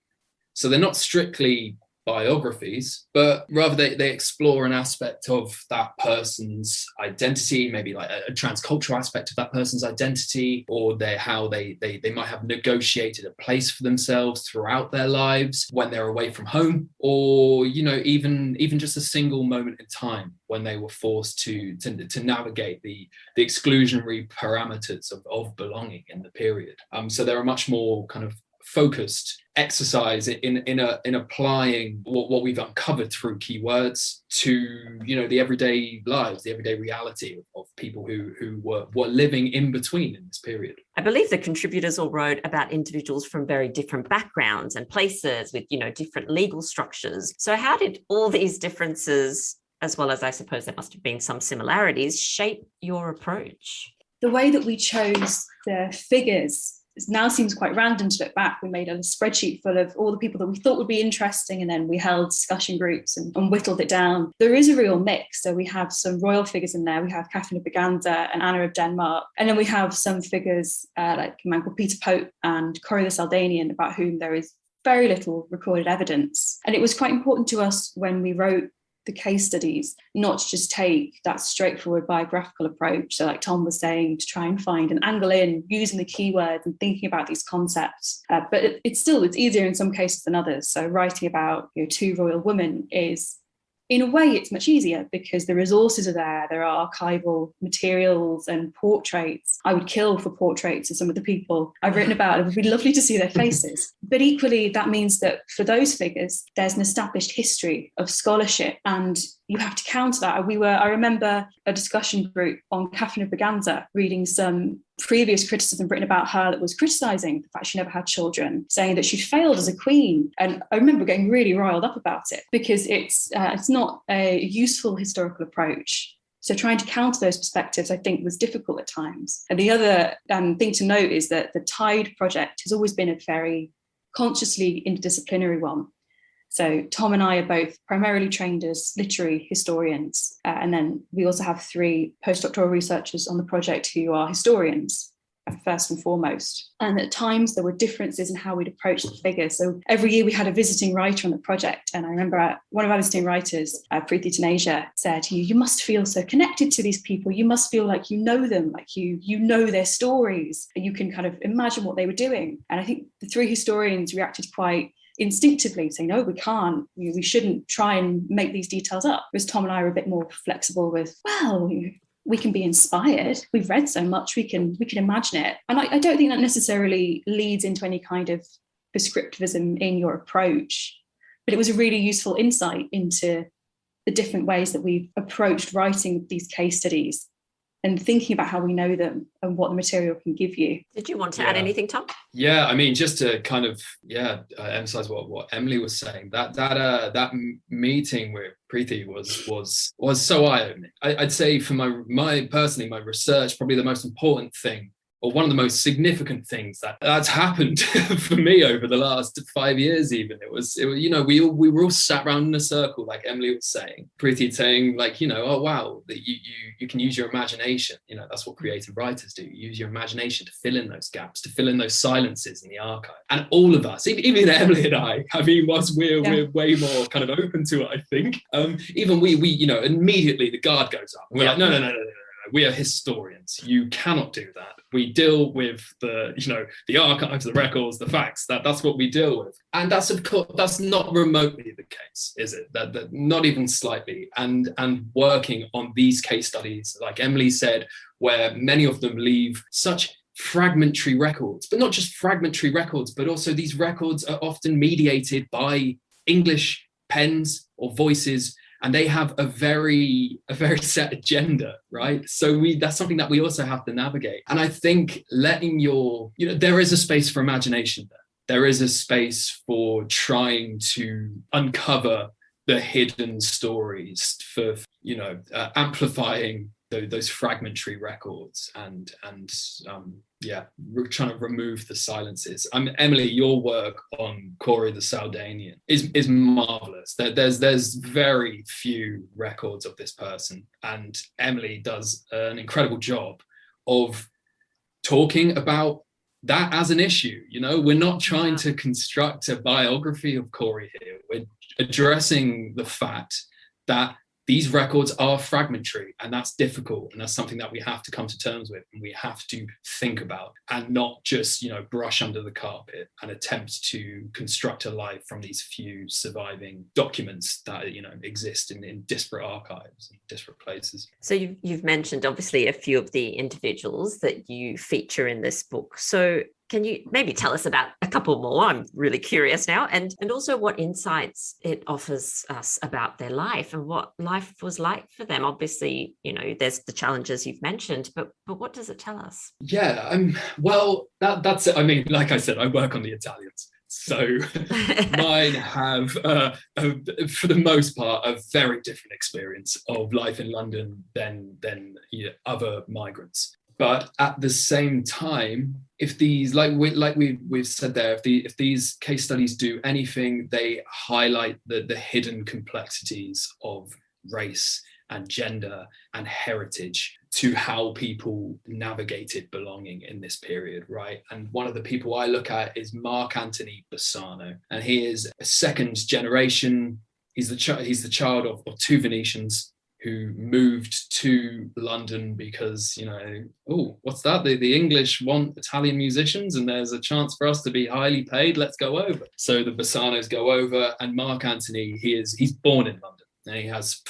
Speaker 2: So they're not strictly biographies, but rather they explore an aspect of that person's identity, maybe like a transcultural aspect of that person's identity, or how they might have negotiated a place for themselves throughout their lives when they're away from home, or even just a single moment in time when they were forced to navigate the exclusionary parameters of belonging in the period. So they're a much more kind of focused exercise in applying what we've uncovered through keywords to the everyday lives, the everyday reality of people who were living in between in this period.
Speaker 1: I believe the contributors all wrote about individuals from very different backgrounds and places with different legal structures. So how did all these differences, as well as I suppose there must have been some similarities, shape your approach?
Speaker 3: The way that we chose the figures now seems quite random to look back. We made a spreadsheet full of all the people that we thought would be interesting, and then we held discussion groups and whittled it down. There is a real mix. So we have some royal figures in there. We have Catherine of Braganza and Anna of Denmark. And then we have some figures like a man called Peter Pope and Corrie the Saldanian, about whom there is very little recorded evidence. And it was quite important to us when we wrote the case studies not to just take that straightforward biographical approach, so like Tom was saying, to try and find an angle in using the keywords and thinking about these concepts, but it's easier in some cases than others. So writing about two royal women is, in a way, it's much easier because the resources are there are archival materials and portraits. I would kill for portraits of some of the people I've written about. It would be lovely to see their faces. But equally, that means that for those figures, there's an established history of scholarship, and you have to counter that. I remember a discussion group on Catherine of Braganza reading some previous criticism written about her that was criticising the fact she never had children, saying that she failed as a queen. And I remember getting really riled up about it because it's not a useful historical approach. So trying to counter those perspectives, I think, was difficult at times. And the other thing to note is that the Tide project has always been a very consciously interdisciplinary one. So Tom and I are both primarily trained as literary historians. And then we also have 3 postdoctoral researchers on the project who are historians, first and foremost. And at times there were differences in how we'd approach the figures. So every year we had a visiting writer on the project. And I remember one of our visiting writers, Preeti Taneja, said, you must feel so connected to these people. You must feel like you know them, like you know their stories, and you can kind of imagine what they were doing. And I think the 3 historians reacted quite instinctively, saying, no, we can't, we shouldn't try and make these details up. Whereas Tom and I are a bit more flexible with, well, we can be inspired. We've read so much, we can imagine it. And I don't think that necessarily leads into any kind of prescriptivism in your approach, but it was a really useful insight into the different ways that we've approached writing these case studies and thinking about how we know them and what the material can give you.
Speaker 1: Did you want to add anything, Tom?
Speaker 2: Yeah, I mean, just to kind of emphasize what Emily was saying, that meeting with Preeti was so eye-opening. I'd say for my personally, my research, probably the most important thing, or one of the most significant things that's happened for me over the last 5 years. Even it was you know, we were all sat around in a circle, like Emily was saying, Preeti saying, like, you know, oh wow, that you can use your imagination. You know, that's what creative writers do. You use your imagination to fill in those gaps, to fill in those silences in the archive. And all of us, even Emily and I mean, whilst we're way more kind of open to it, I think, even we you know, immediately the guard goes up. We're like, no. We are historians. You cannot do that. We deal with the archives, the records, the facts. That's what we deal with. And that's, of course, that's not remotely the case, is it? That not even slightly. And working on these case studies, like Emily said, where many of them leave such fragmentary records, but not just fragmentary records, but also these records are often mediated by English pens or voices, and they have a very set agenda, right? So that's something that we also have to navigate. And I think there is a space for imagination there. There is a space for trying to uncover the hidden stories, for amplifying those fragmentary records, and we're trying to remove the silences. Emily, your work on Corey the Saldanian is marvelous. There's very few records of this person, and Emily does an incredible job of talking about that as an issue. You know, we're not trying to construct a biography of Corey here. We're addressing the fact that these records are fragmentary, and that's difficult, and that's something that we have to come to terms with, and we have to think about, and not just, brush under the carpet and attempt to construct a life from these few surviving documents that exist in disparate archives and disparate places.
Speaker 1: So you've mentioned obviously a few of the individuals that you feature in this book. So can you maybe tell us about a couple more? I'm really curious now. And also what insights it offers us about their life and what life was like for them. Obviously, there's the challenges you've mentioned, but what does it tell us?
Speaker 2: Yeah, well, that's it. I mean, like I said, I work on the Italians. So mine have, for the most part, a very different experience of life in London than other migrants. But at the same time, if these, we've said there, if these case studies do anything, they highlight the hidden complexities of race and gender and heritage to how people navigated belonging in this period, right? And one of the people I look at is Mark Anthony Bassano, and he is a second generation. He's the child of two Venetians who moved to London because, what's that? The English want Italian musicians and there's a chance for us to be highly paid. Let's go over. So the Bassanos go over, and Mark Anthony, he's born in London. And he has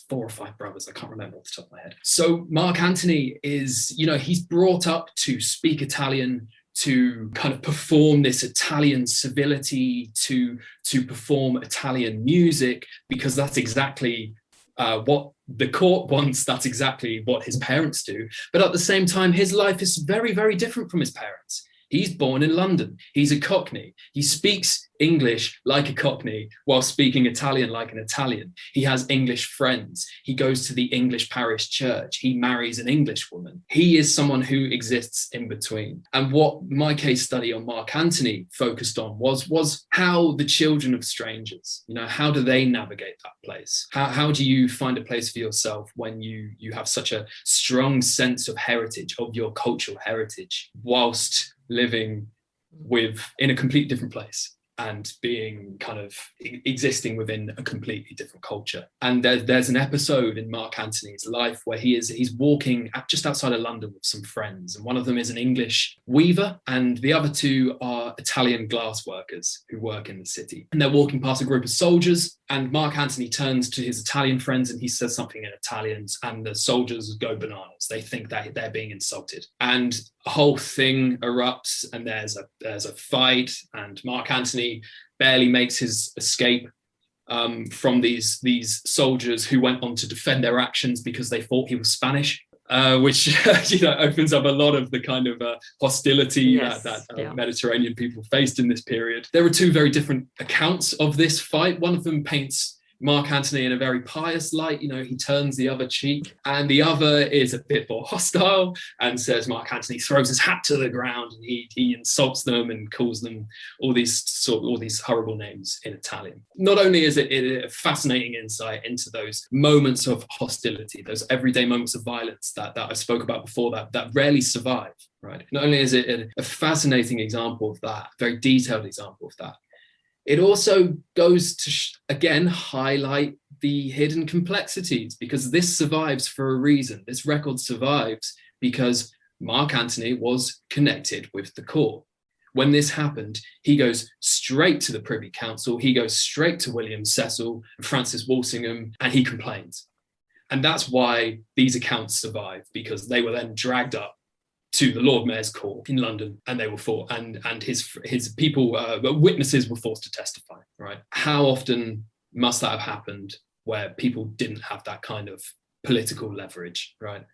Speaker 2: 4 or 5 brothers. I can't remember off the top of my head. So Mark Anthony is, he's brought up to speak Italian, to kind of perform this Italian civility, to perform Italian music, because that's exactly what the court wants. That's exactly what his parents do. But at the same time, his life is very, very different from his parents. He's born in London. He's a Cockney. He speaks English like a Cockney while speaking Italian like an Italian. He has English friends. He goes to the English parish church. He marries an English woman. He is someone who exists in between. And what my case study on Mark Anthony focused on was how the children of strangers, how do they navigate that place? How do you find a place for yourself when you have such a strong sense of heritage, of your cultural heritage, whilst living in a completely different place and being kind of existing within a completely different culture? And there's an episode in Mark Anthony's life where he's walking just outside of London with some friends, and one of them is an English weaver and the other two are Italian glass workers who work in the city. And they're walking past a group of soldiers, and Mark Anthony turns to his Italian friends and he says something in Italian, and the soldiers go bananas. They think that they're being insulted, and a whole thing erupts, and there's a fight, and Mark Anthony barely makes his escape from these soldiers who went on to defend their actions because they thought he was Spanish. which opens up a lot of the kind of hostility that Mediterranean people faced in this period. There are two very different accounts of this fight. One of them paints Mark Antony in a very pious light, he turns the other cheek, and the other is a bit more hostile and says Mark Antony throws his hat to the ground and he insults them and calls them all these horrible names in Italian. Not only is it a fascinating insight into those moments of hostility, those everyday moments of violence that I spoke about before that rarely survive, right? Not only is it a fascinating example of that, very detailed example of that, it also goes to, again, highlight the hidden complexities, because this survives for a reason. This record survives because Mark Antony was connected with the court. When this happened, he goes straight to the Privy Council, he goes straight to William Cecil, Francis Walsingham, and he complains. And that's why these accounts survive, because they were then dragged up to the Lord Mayor's Court in London, and they were fought, and his people, witnesses were forced to testify, right? How often must that have happened where people didn't have that kind of political leverage, right?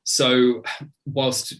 Speaker 2: So whilst,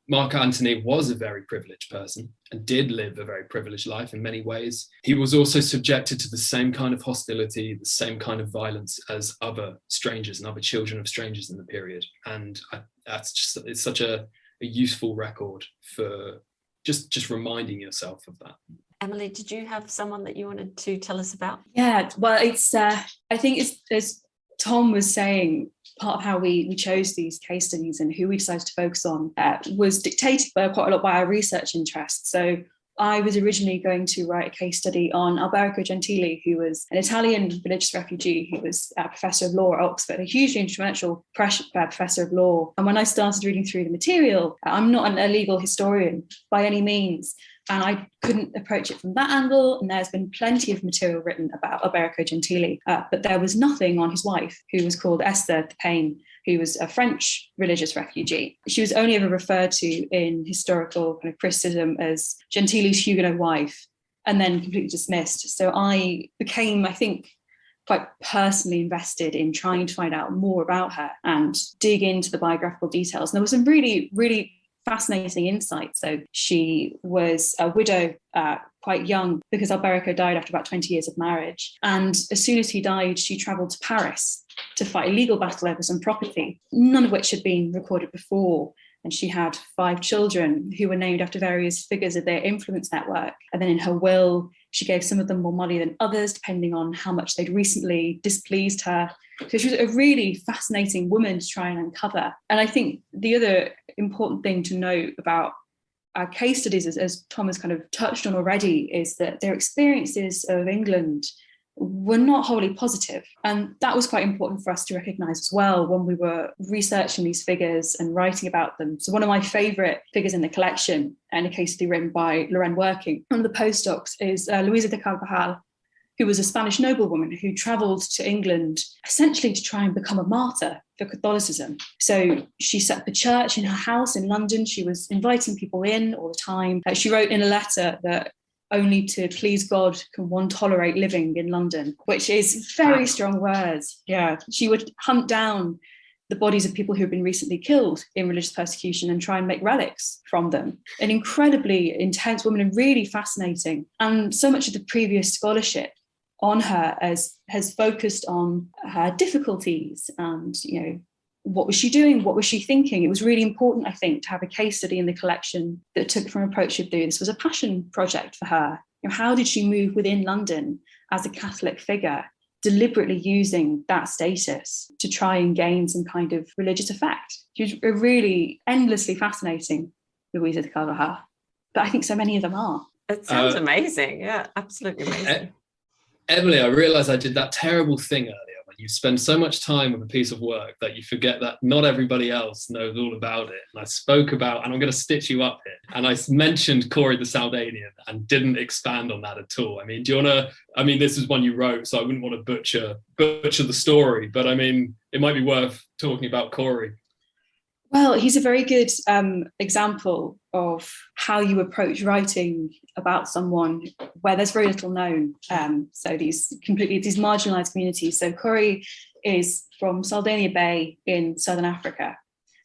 Speaker 2: Mark Antony was a very privileged person and did live a very privileged life in many ways, he was also subjected to the same kind of hostility, the same kind of violence as other strangers and other children of strangers in the period. And it's such a useful record for just reminding yourself of that.
Speaker 1: Emily, did you have someone that you wanted to tell us about?
Speaker 3: Yeah, well, it's I think it's, as Tom was saying, part of how we chose these case studies and who we decided to focus on was dictated by quite a lot by our research interests. So I was originally going to write a case study on Alberico Gentili, who was an Italian religious refugee who was a professor of law at Oxford, a hugely influential professor of law. And when I started reading through the material, I'm not a legal historian by any means, and I couldn't approach it from that angle. And there's been plenty of material written about Alberico Gentili, but there was nothing on his wife, who was called Esther de Payne, who was a French religious refugee. She was only ever referred to in historical kind of criticism as Gentili's Huguenot wife, and then completely dismissed. So I became, I think, quite personally invested in trying to find out more about her and dig into the biographical details. And there was some really, really fascinating insight. So she was a widow quite young, because Alberico died after about 20 years of marriage. And as soon as he died, she travelled to Paris to fight a legal battle over some property, none of which had been recorded before. And she had 5 children who were named after various figures of their influence network. And then in her will, she gave some of them more money than others, depending on how much they'd recently displeased her. So she was a really fascinating woman to try and uncover. And I think the other important thing to note about our case studies, as Tom has kind of touched on already, is that their experiences of England were not wholly positive. And that was quite important for us to recognise as well when we were researching these figures and writing about them. So one of my favourite figures in the collection, and a case study written by Lorraine Working, one of the postdocs, is Luisa de Carvajal, who was a Spanish noblewoman who travelled to England essentially to try and become a martyr for Catholicism. So she set up a church in her house in London. She was inviting people in all the time. She wrote in a letter that only to please God can one tolerate living in London, which is very strong words. Yeah, she would hunt down the bodies of people who had been recently killed in religious persecution and try and make relics from them. An incredibly intense woman and really fascinating. And so much of the previous scholarship on her has focused on her difficulties and, what was she doing? What was she thinking? It was really important, I think, to have a case study in the collection that took from approach of this was a passion project for her. How did she move within London as a Catholic figure, deliberately using that status to try and gain some kind of religious effect? She was a really endlessly fascinating Luisa de Carvajal, but I think so many of them are.
Speaker 1: It sounds amazing. Yeah, absolutely amazing.
Speaker 2: Emily, I realised I did that terrible thing earlier. You spend so much time with a piece of work that you forget that not everybody else knows all about it. And I spoke about, and I'm going to stitch you up here, and I mentioned Corey the Saldanian and didn't expand on that at all. I mean, do you want to, this is one you wrote, so I wouldn't want to butcher the story, but it might be worth talking about Corey.
Speaker 3: Well, he's a very good example of how you approach writing about someone where there's very little known. So these marginalised communities. So Corey is from Sardinia Bay in Southern Africa.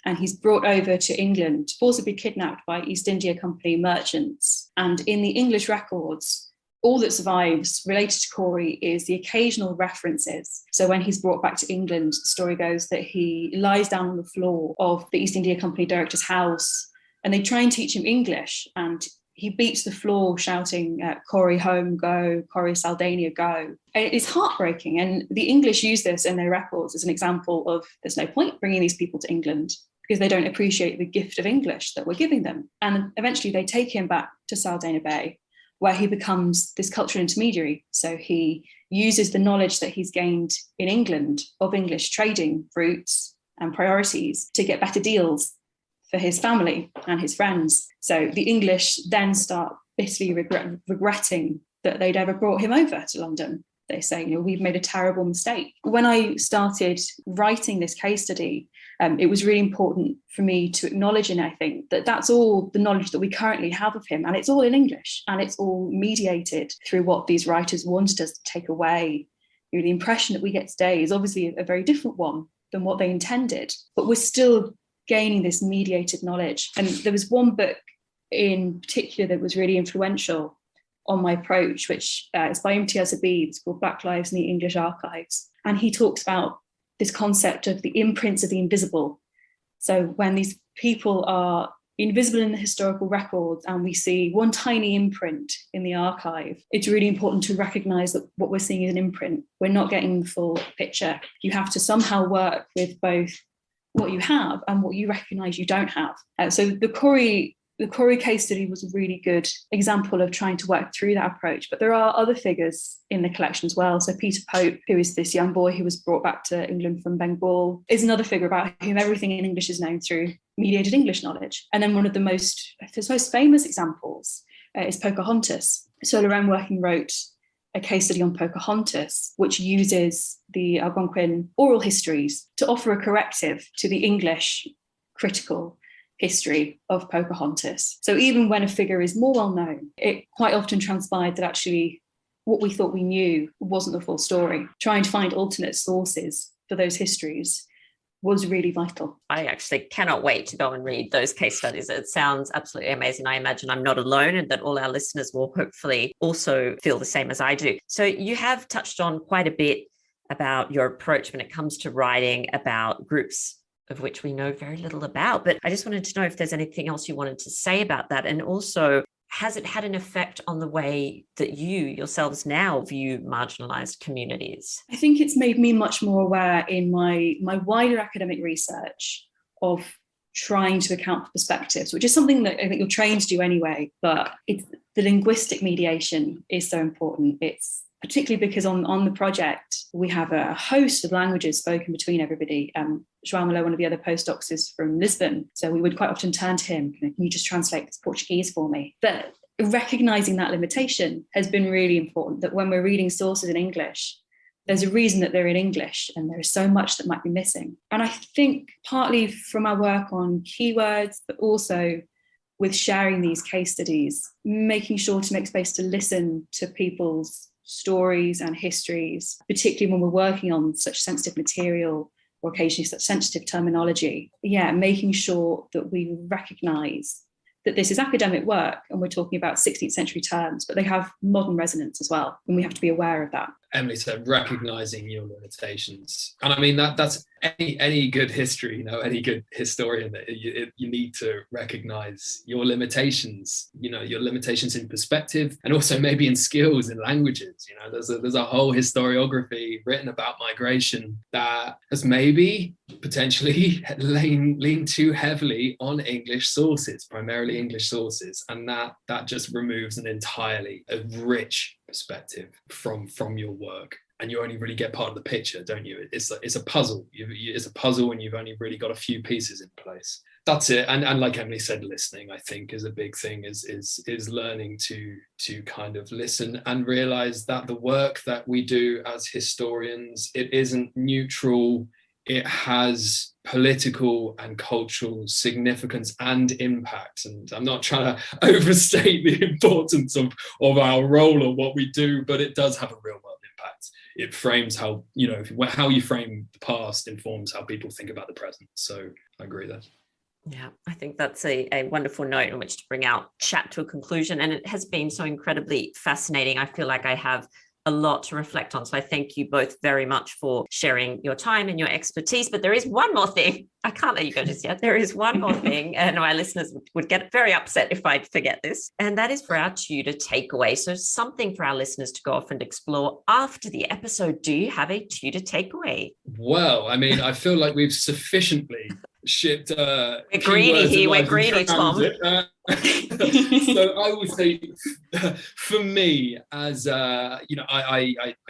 Speaker 3: and he's brought over to England, forcibly kidnapped by East India Company merchants. And in the English records, all that survives related to Corey is the occasional references. So when he's brought back to England, the story goes that he lies down on the floor of the East India Company director's house, and they try and teach him English, and he beats the floor shouting, Corey home, go, Corey Saldania, go. And it's heartbreaking. And the English use this in their records as an example of there's no point bringing these people to England because they don't appreciate the gift of English that we're giving them. And eventually they take him back to Saldana Bay, where he becomes this cultural intermediary. So he uses the knowledge that he's gained in England of English trading routes and priorities to get better deals for his family and his friends. So the English then start bitterly regretting that they'd ever brought him over to London. They say, we've made a terrible mistake. When I started writing this case study, it was really important for me to acknowledge, and I think that that's all the knowledge that we currently have of him, and it's all in English, and it's all mediated through what these writers wanted us to take away. The impression that we get today is obviously a very different one than what they intended, but we're still gaining this mediated knowledge. And there was one book in particular that was really influential on my approach, which is by Imtiaz Habib. It's called Black Lives in the English Archives. And he talks about this concept of the imprints of the invisible. So when these people are invisible in the historical records and we see one tiny imprint in the archive, it's really important to recognize that what we're seeing is an imprint. We're not getting the full picture. You have to somehow work with both what you have and what you recognize you don't have. So the Corey case study was a really good example of trying to work through that approach. But there are other figures in the collection as well. So Peter Pope, who is this young boy who was brought back to England from Bengal, is another figure about whom everything in English is known through mediated English knowledge. And then one of the most famous examples is Pocahontas. So Lorraine Working wrote a case study on Pocahontas, which uses the Algonquin oral histories to offer a corrective to the English critical history of Pocahontas. So even when a figure is more well known, it quite often transpired that actually what we thought we knew wasn't the full story. Trying to find alternate sources for those histories was really vital.
Speaker 1: I actually cannot wait to go and read those case studies. It sounds absolutely amazing. I imagine I'm not alone and that all our listeners will hopefully also feel the same as I do. So you have touched on quite a bit about your approach when it comes to writing about groups of which we know very little about. But I just wanted to know if there's anything else you wanted to say about that. And also, has it had an effect on the way that you yourselves now view marginalized communities?
Speaker 3: I think it's made me much more aware in my wider academic research of trying to account for perspectives, which is something that I think you're trained to do anyway, but the linguistic mediation is so important. It's particularly because on the project, we have a host of languages spoken between everybody. João Malo, one of the other postdocs, is from Lisbon. So we would quite often turn to him, can you just translate this Portuguese for me? But recognizing that limitation has been really important, that when we're reading sources in English, there's a reason that they're in English and there is so much that might be missing. And I think partly from our work on keywords, but also with sharing these case studies, making sure to make space to listen to people's stories and histories, particularly when we're working on such sensitive material or occasionally such sensitive terminology. Yeah, making sure that we recognize that this is academic work and we're talking about 16th century terms, but they have modern resonance as well. And we have to be aware of that.
Speaker 2: Emily said, recognizing your limitations. And I mean, that's any good history, any good historian, you need to recognize your limitations, your limitations in perspective and also maybe in skills in languages. There's a whole historiography written about migration that has maybe potentially leaned too heavily on English sources, primarily English sources. And that just removes an entirely rich perspective from your work, and you only really get part of the picture, don't you? It's a puzzle. It's a puzzle, and you've only really got a few pieces in place. That's it. And like Emily said, listening, I think, is a big thing. Is learning to kind of listen and realize that the work that we do as historians, it isn't neutral. It has political and cultural significance and impact. And I'm not trying to overstate the importance of our role or what we do, but it does have a real world impact. It frames how you frame the past informs how people think about the present. So I agree there.
Speaker 1: Yeah, I think that's a wonderful note in which to bring our chat to a conclusion. And it has been so incredibly fascinating. I feel like I have a lot to reflect on. So I thank you both very much for sharing your time and your expertise. But there is one more thing. I can't let you go just yet. There is one more thing, and my listeners would get very upset if I forget this. And that is for our Tudor takeaway. So something for our listeners to go off and explore after the episode. Do you have a Tudor takeaway?
Speaker 2: Well, I mean, I feel like we've sufficiently shipped
Speaker 1: we're greedy here. We're greedy, Tom.
Speaker 2: So I would say, for me, as I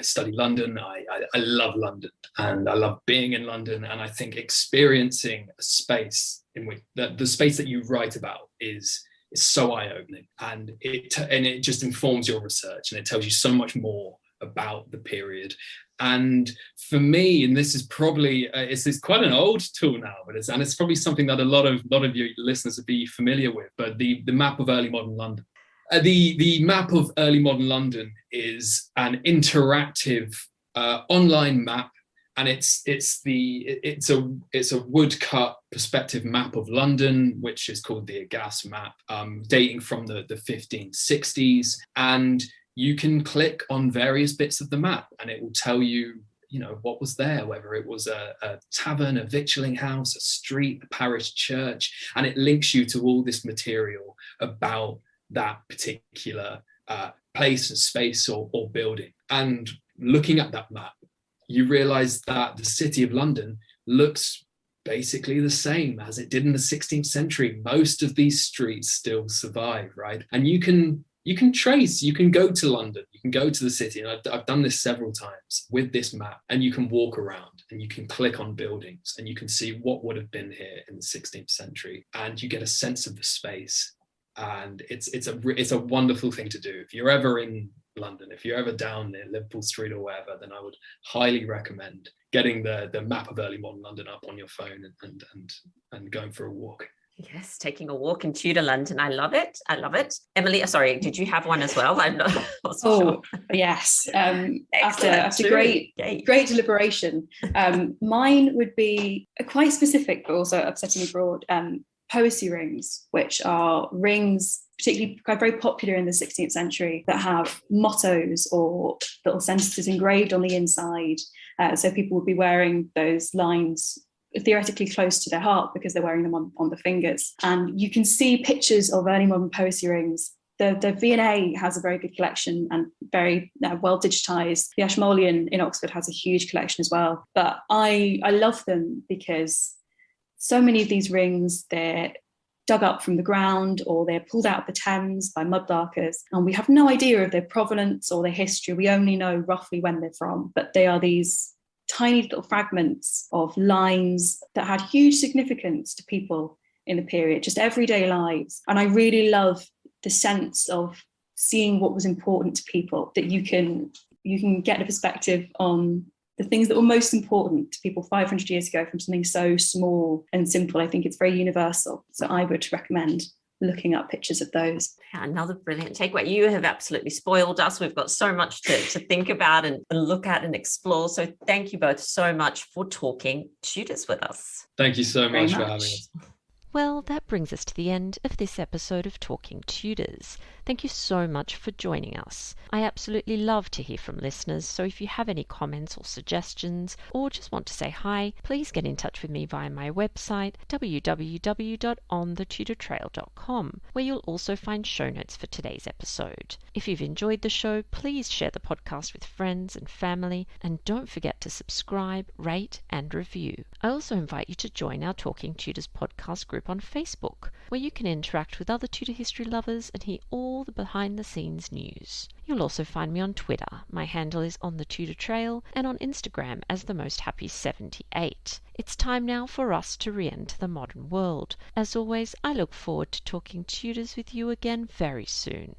Speaker 2: study London. I love London, and I love being in London. And I think experiencing a space in which the space that you write about is so eye-opening, and it just informs your research, and it tells you so much more about the period. And for me, and this is probably it's quite an old tool now, but it's probably something that a lot of your listeners would be familiar with. But the map of early modern London, the map of early modern London is an interactive online map, and it's a woodcut perspective map of London, which is called the Agas map, dating from the 1560s. And you can click on various bits of the map, and it will tell you, what was there, whether it was a tavern, a victualling house, a street, a parish church, and it links you to all this material about that particular place and space or building. And looking at that map, you realize that the city of London looks basically the same as it did in the 16th century. Most of these streets still survive, right? And you can trace, you can go to London, you can go to the city, and I've done this several times with this map, and you can walk around and you can click on buildings and you can see what would have been here in the 16th century, and you get a sense of the space. And it's a wonderful thing to do. If you're ever in London, if you're ever down near Liverpool Street or wherever, then I would highly recommend getting the map of early modern London up on your phone and going for a walk.
Speaker 1: Yes, taking a walk in Tudor London. I love it. I love it. Emily, sorry, did you have one as well? I'm not
Speaker 3: sure. Yes. After great deliberation, mine would be quite specific, but also upsettingly broad. Poesy rings, which are rings particularly very popular in the 16th century, that have mottos or little sentences engraved on the inside. So people would be wearing those lines theoretically close to their heart because they're wearing them on the fingers. And you can see pictures of early modern poesy rings. The V&A has a very good collection and very well digitized. The Ashmolean in Oxford has a huge collection as well. But I love them because so many of these rings, they're dug up from the ground or they're pulled out of the Thames by mudlarkers, and we have no idea of their provenance or their history. We only know roughly when they're from, but they are these tiny little fragments of lines that had huge significance to people in the period, just everyday lives. And I really love the sense of seeing what was important to people, that you can get a perspective on the things that were most important to people 500 years ago from something so small and simple. I think it's very universal. So I would recommend looking up pictures of those.
Speaker 1: Yeah, another brilliant takeaway. You have absolutely spoiled us. We've got so much to think about and look at and explore. So thank you both so much for talking Tudors with us.
Speaker 2: Thank you so much for having us.
Speaker 1: Well, that brings us to the end of this episode of Talking Tudors. Thank you so much for joining us. I absolutely love to hear from listeners, so if you have any comments or suggestions, or just want to say hi, please get in touch with me via my website, www.onthetudortrail.com, where you'll also find show notes for today's episode. If you've enjoyed the show, please share the podcast with friends and family, and don't forget to subscribe, rate, and review. I also invite you to join our Talking Tudors podcast group on Facebook, where you can interact with other Tudor history lovers and hear all the behind-the-scenes news. You'll also find me on Twitter. My handle is On the Tudor Trail, and on Instagram as The Most Happy 78. It's time now for us to re-enter the modern world. As always, I look forward to talking Tudors with you again very soon.